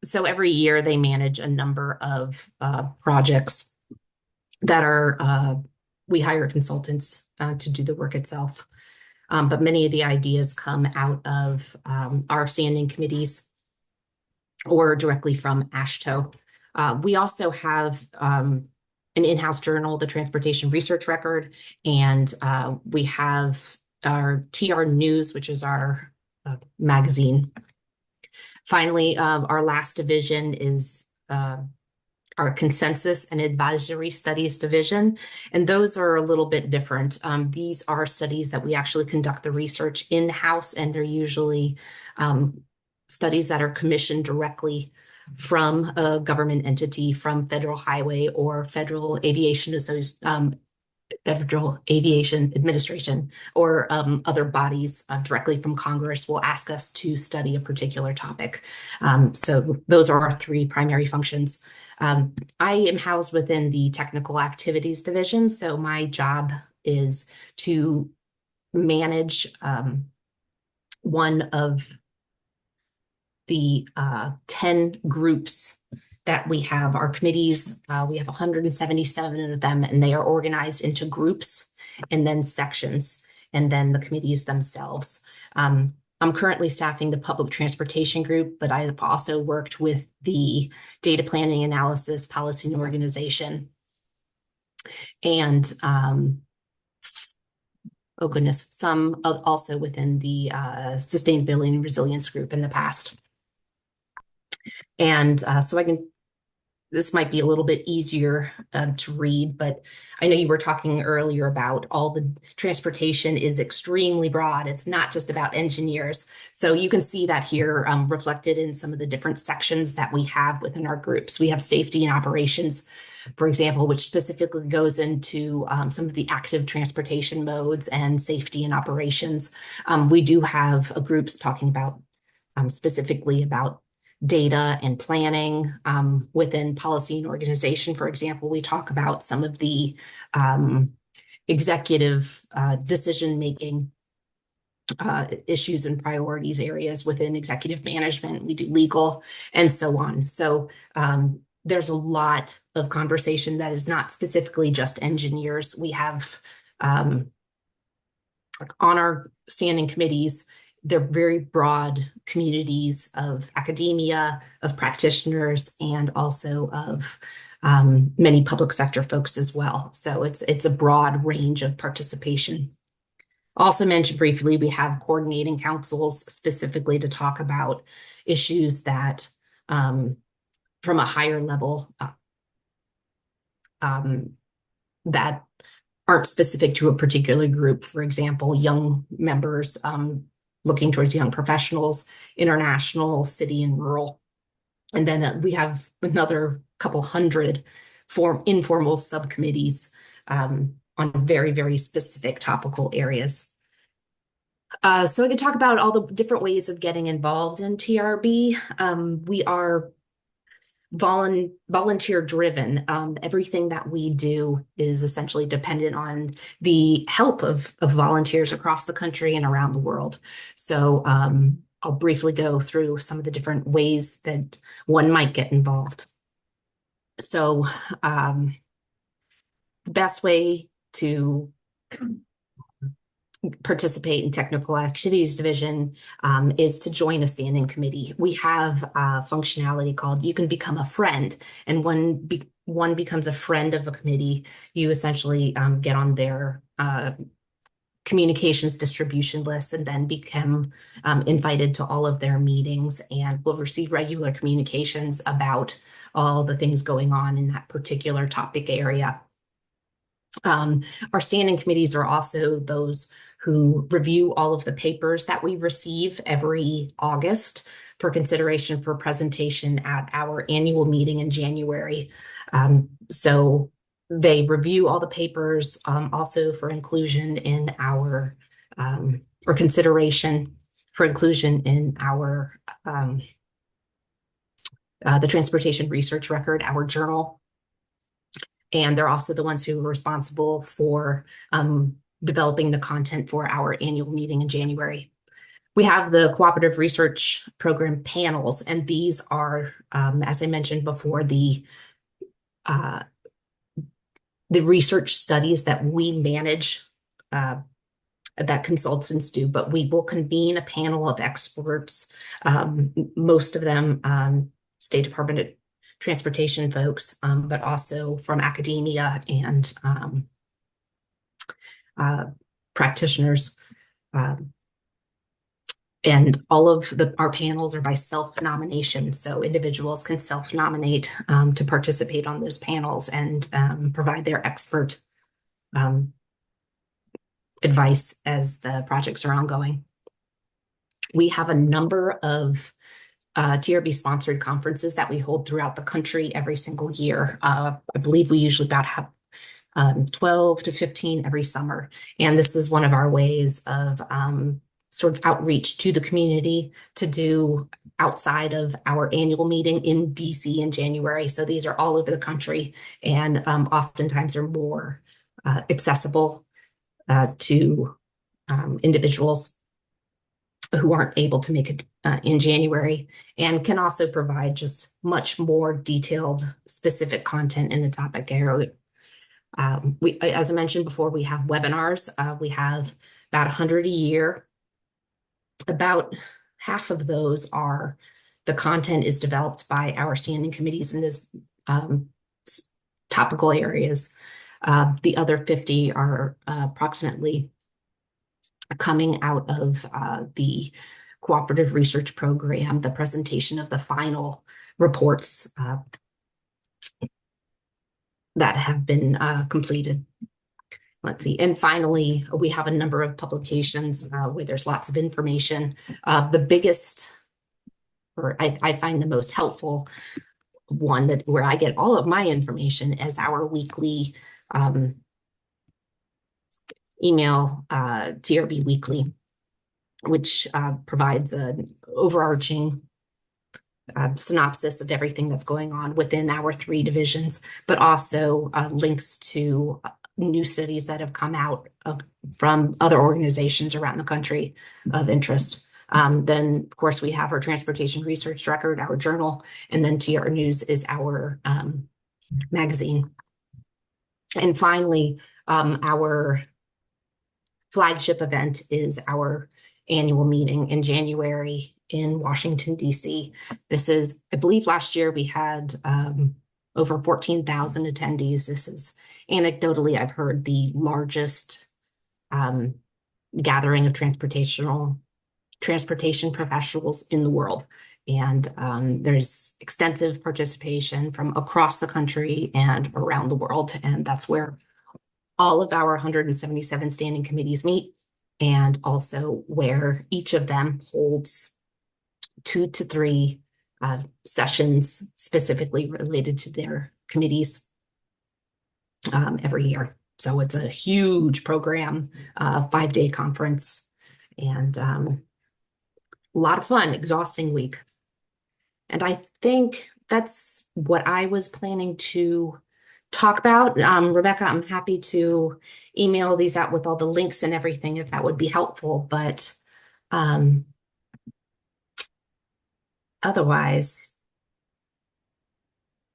So every year they manage a number of projects. that are, we hire consultants to do the work itself. But many of the ideas come out of our standing committees or directly from AASHTO. We also have an in-house journal, the Transportation Research Record, and we have our TR News, which is our magazine. Finally, our last division is our Consensus and Advisory Studies division, and those are a little bit different. These are studies that we actually conduct the research in-house, and they're usually studies that are commissioned directly from a government entity, from Federal Highway or Federal Aviation Federal Aviation Administration, or other bodies directly from Congress will ask us to study a particular topic. So those are our three primary functions. I am housed within the Technical Activities Division, so my job is to manage one of the 10 groups that we have. Our committees, we have 177 of them, and they are organized into groups and then sections, and then the committees themselves. I'm currently staffing the public transportation group, but I've also worked with the data planning, analysis, policy, and organization. And oh goodness, some also within the sustainability and resilience group in the past. And so this might be a little bit easier to read, but I know you were talking earlier about all the transportation is extremely broad. It's not just about engineers. So you can see that here reflected in some of the different sections that we have within our groups. We have safety and operations, for example, which specifically goes into some of the active transportation modes and safety and operations. We do have groups talking about specifically about data and planning within policy and organization. For example, we talk about some of the executive decision-making issues and priorities areas within executive management. We do legal and so on. So there's a lot of conversation that is not specifically just engineers. We have on our standing committees, they're very broad communities of academia, of practitioners, and also of many public sector folks as well. So it's a broad range of participation. Also mentioned briefly, we have coordinating councils specifically to talk about issues that from a higher level that aren't specific to a particular group. For example, young members looking towards young professionals, international, city, and rural. And then we have another couple hundred informal subcommittees on very, very specific topical areas. So I could talk about all the different ways of getting involved in TRB. We are volunteer driven. Everything that we do is essentially dependent on the help of volunteers across the country and around the world. So I'll briefly go through some of the different ways that one might get involved. So the best way to participate in Technical Activities Division is to join a standing committee. We have a functionality called You Can Become a Friend, and when one becomes a friend of a committee, you essentially get on their communications distribution list and then become invited to all of their meetings and will receive regular communications about all the things going on in that particular topic area. Our standing committees are also those who review all of the papers that we receive every August for consideration for presentation at our annual meeting in January. So they review all the papers also for inclusion in our, or consideration for inclusion in our, the Transportation Research Record, our journal. And they're also the ones who are responsible for developing the content for our annual meeting in January. We have the Cooperative Research Program panels, and these are, as I mentioned before, the the research studies that we manage, that consultants do, but we will convene a panel of experts, most of them State Department of Transportation folks, but also from academia and practitioners. And all of our panels are by self-nomination, so individuals can self-nominate to participate on those panels and provide their expert advice as the projects are ongoing. We have a number of TRB sponsored conferences that we hold throughout the country every single year. I believe we usually about have 12 to 15 every summer. And this is one of our ways of sort of outreach to the community to do outside of our annual meeting in DC in January. So these are all over the country and oftentimes are more accessible to individuals who aren't able to make it in January, and can also provide just much more detailed, specific content in the topic area. As I mentioned before, we have webinars. We have about 100 a year. About half of those are the content is developed by our standing committees in those topical areas. The other 50 are approximately coming out of the cooperative research program, the presentation of the final reports that have been completed. Let's see. And finally, we have a number of publications where there's lots of information. The biggest, or I find the most helpful one where I get all of my information is our weekly email, TRB Weekly, which provides an overarching synopsis of everything that's going on within our 3 divisions, but also links to new studies that have come out from other organizations around the country of interest. Then, of course, we have our transportation research record, our journal, and then TR News is our magazine. And finally, our flagship event is our annual meeting in January in Washington, D.C. This is, I believe last year we had over 14,000 attendees. This is anecdotally, I've heard the largest gathering of transportation professionals in the world. And there's extensive participation from across the country and around the world. And that's where all of our 177 standing committees meet, and also where each of them holds 2 to 3 sessions specifically related to their committees every year. So it's a huge program, 5-day conference, and a lot of fun, exhausting week. And I think that's what I was planning to talk about. Rebecca, I'm happy to email these out with all the links and everything if that would be helpful, but otherwise,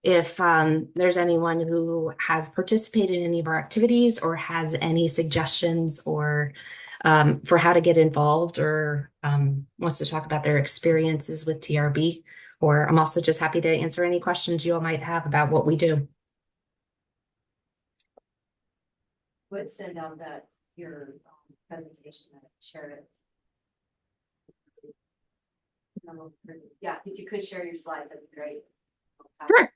if there's anyone who has participated in any of our activities or has any suggestions or for how to get involved or wants to talk about their experiences with TRB, or I'm also just happy to answer any questions you all might have about what we do. Would send out your presentation and share it. Yeah, if you could share your slides, that'd be great. Sure.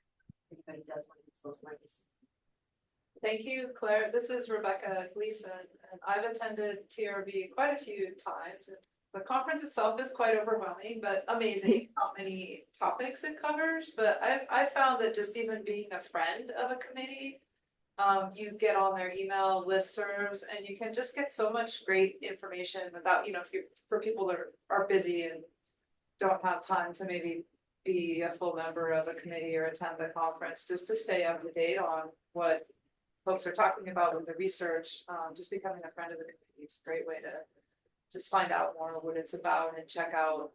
Anybody does want to use those links. Thank you, Claire. This is Rebecca Gleason, and I've attended TRB quite a few times. The conference itself is quite overwhelming, but amazing how many topics it covers. But I found that just even being a friend of a committee, you get on their email listservs and you can just get so much great information without, for people that are busy and don't have time to maybe be a full member of a committee or attend the conference, just to stay up to date on what folks are talking about with the research. Just becoming a friend of the committee is a great way to just find out more what it's about and check out,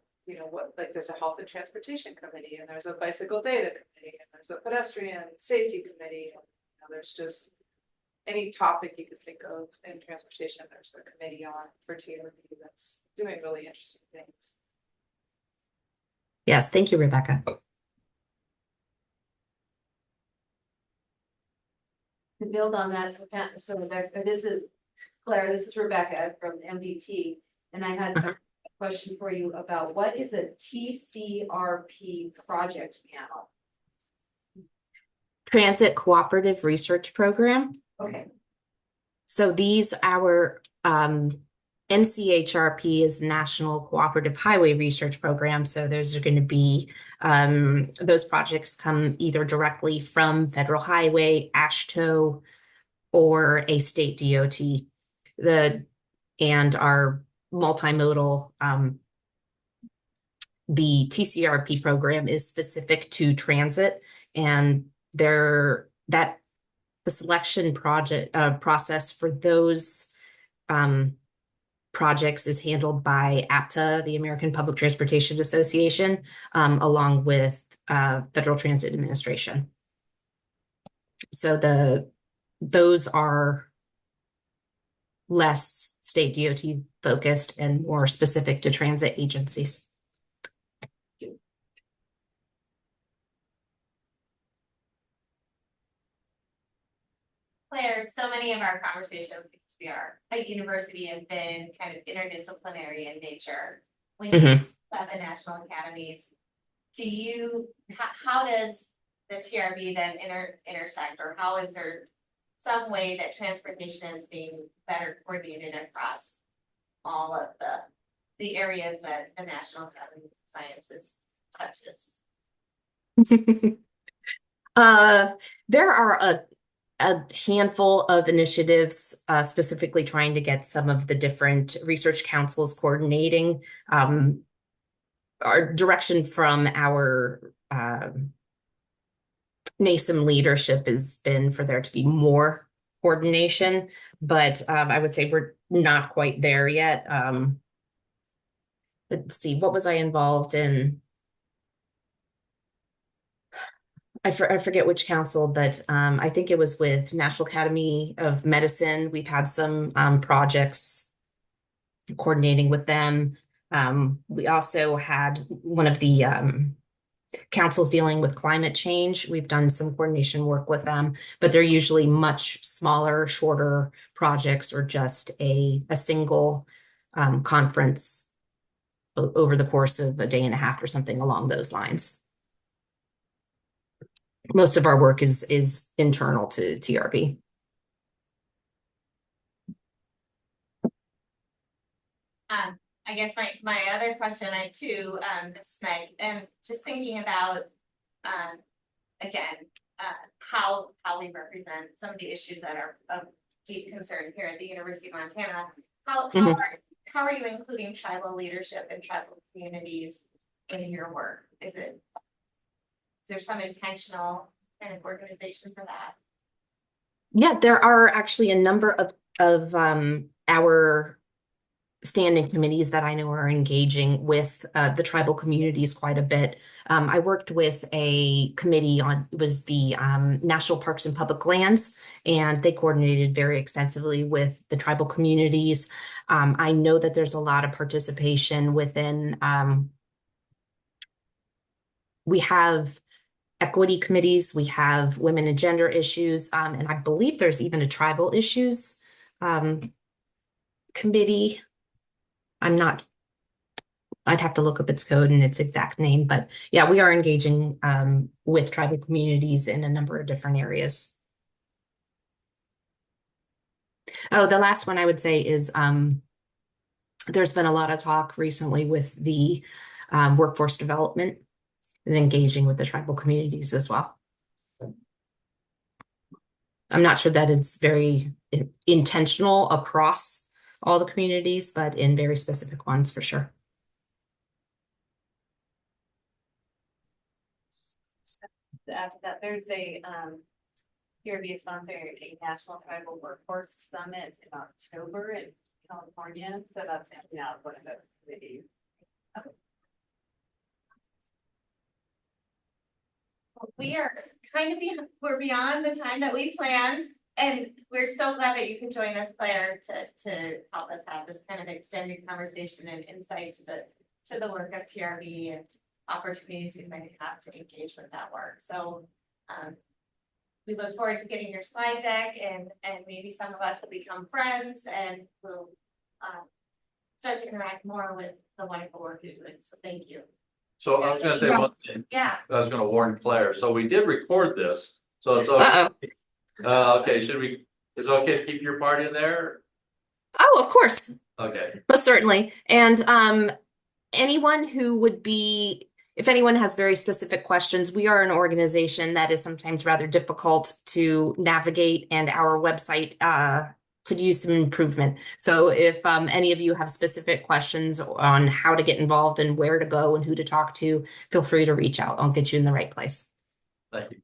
what, like there's a health and transportation committee, and there's a bicycle data committee, and there's a pedestrian safety committee. And, there's just any topic you could think of in transportation, there's a committee on for TRB that's doing really interesting things. Yes, thank you, Rebecca. To build on that, so Rebecca, this is Claire, this is Rebecca from MDT, and I had a question for you about what is a TCRP project panel? Transit Cooperative Research Program. Okay. So these our NCHRP is National Cooperative Highway Research Program. So those are going to be those projects come either directly from Federal Highway, AASHTO, or a state DOT. And our multimodal the TCRP program is specific to transit, and the selection process for those projects is handled by APTA, the American Public Transportation Association, along with Federal Transit Administration. So those are less state DOT focused and more specific to transit agencies. Claire, so many of our conversations, because we are a university, have been kind of interdisciplinary in nature. When you think about the national academies, how does the TRB then intersect, or how is there some way that transportation is being better coordinated across all of the areas that the National Academy of Sciences touches? There are a handful of initiatives specifically trying to get some of the different research councils coordinating. Our direction from our NASM leadership has been for there to be more coordination, but I would say we're not quite there yet. Let's see, what was I involved in? I forget which council, but I think it was with National Academy of Medicine. We've had some projects coordinating with them. We also had one of the councils dealing with climate change. We've done some coordination work with them, but they're usually much smaller, shorter projects, or just a single conference over the course of a day and a half or something along those lines. Most of our work is internal to TRB. I guess my other question I have too, Mrs. Meg, and just thinking about again how we represent some of the issues that are of deep concern here at the University of Montana. How are you including tribal leadership and tribal communities in your work? Is there some intentional kind of organization for that? Yeah, there are actually a number of our standing committees that I know are engaging with the tribal communities quite a bit. I worked with a committee it was the National Parks and Public Lands, and they coordinated very extensively with the tribal communities. I know that there's a lot of participation within, we have equity committees, we have women and gender issues, and I believe there's even a tribal issues committee. I'd have to look up its code and its exact name, but yeah, we are engaging with tribal communities in a number of different areas. Oh, the last one I would say is there's been a lot of talk recently with the workforce development and engaging with the tribal communities as well. I'm not sure that it's very intentional across all the communities, but in very specific ones for sure. To add to that, there's a TRB is sponsoring a National Tribal Workforce Summit in October in California, so that's coming out one of those committees. Okay. We are kind of we're beyond the time that we planned. And we're so glad that you could join us, Claire, to help us have this kind of extended conversation and insight to the work of TRB and opportunities we might have to engage with that work. So we look forward to getting your slide deck and maybe some of us will become friends and we'll start to interact more with the wonderful work you're doing. So thank you. So I was gonna say one thing. Yeah. I was gonna warn Claire. So we did record this, so it's okay. Okay, is it okay to keep your part in there? Oh, of course. Okay. Most certainly. And anyone who would be, if anyone has very specific questions, we are an organization that is sometimes rather difficult to navigate, and our website could use some improvement. So if any of you have specific questions on how to get involved and where to go and who to talk to, feel free to reach out. I'll get you in the right place. Thank you.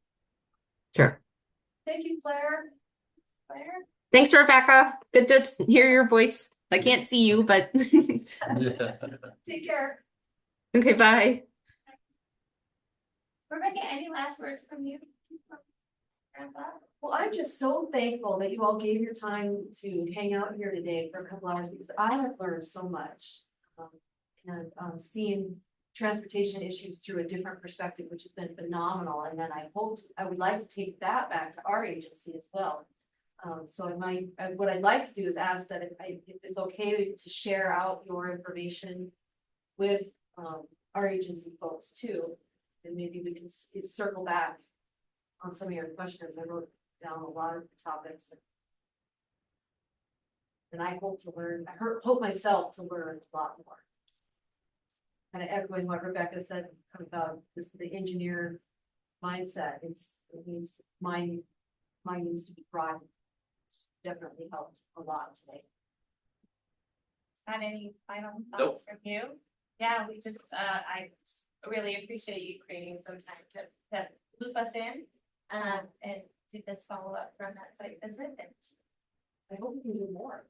Sure. Thank you, Claire. Claire? Thanks, Rebecca. Good to hear your voice. I can't see you, but Yeah. Take care. okay, bye. Rebecca, any last words from you? Well, I'm just so thankful that you all gave your time to hang out here today for a couple hours because I have learned so much. And seeing transportation issues through a different perspective, which has been phenomenal. And then I would like to take that back to our agency as well. So what I'd like to do is ask that if it's okay to share out your information with our agency folks too, and maybe we can circle back on some of your questions. I wrote down a lot of topics. And I hope to learn, hope myself to learn a lot more. Kind of echoing what Rebecca said about the engineer mindset. It means mine needs to be broadened. It's definitely helped a lot today. Had any final thoughts from you? Yeah, we just I really appreciate you creating some time to loop us in and do this follow up from that site visit. And I hope we can do more.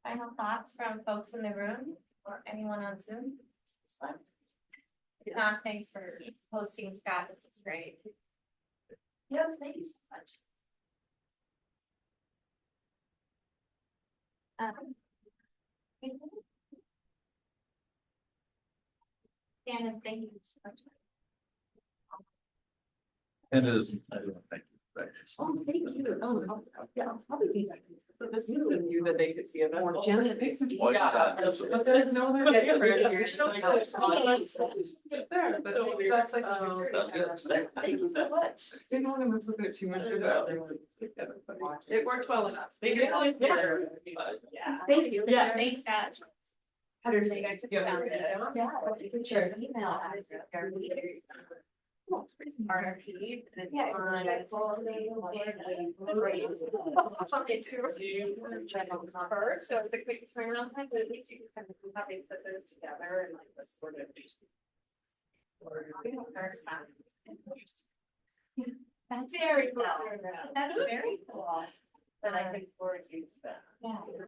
Final thoughts from folks in the room or anyone on Zoom? If not, thanks for hosting, Scott. This is great. Yes, thank you so much. Janice, thank you so much. And it is, I don't thank you. Oh, thank you. Oh, yeah, I'll probably be back. So this is the view that they could see of us. More Janet Biggs. One time. But there's no other. Yeah, you're difference. right. There's no difference. There, but So that's like the security camera. Thank you so much. didn't want to mess with it too much. It worked well enough. They did really care. Yeah. Thank you. Yeah. Thanks, Scott. Heather, Say I just found it. Yeah, sure. Email address. RFP. First, so it's a quick turnaround time, but at least you can kind of probably put those together and like this sort of. That's very cool. That's very cool. And I think forward to that. Yeah.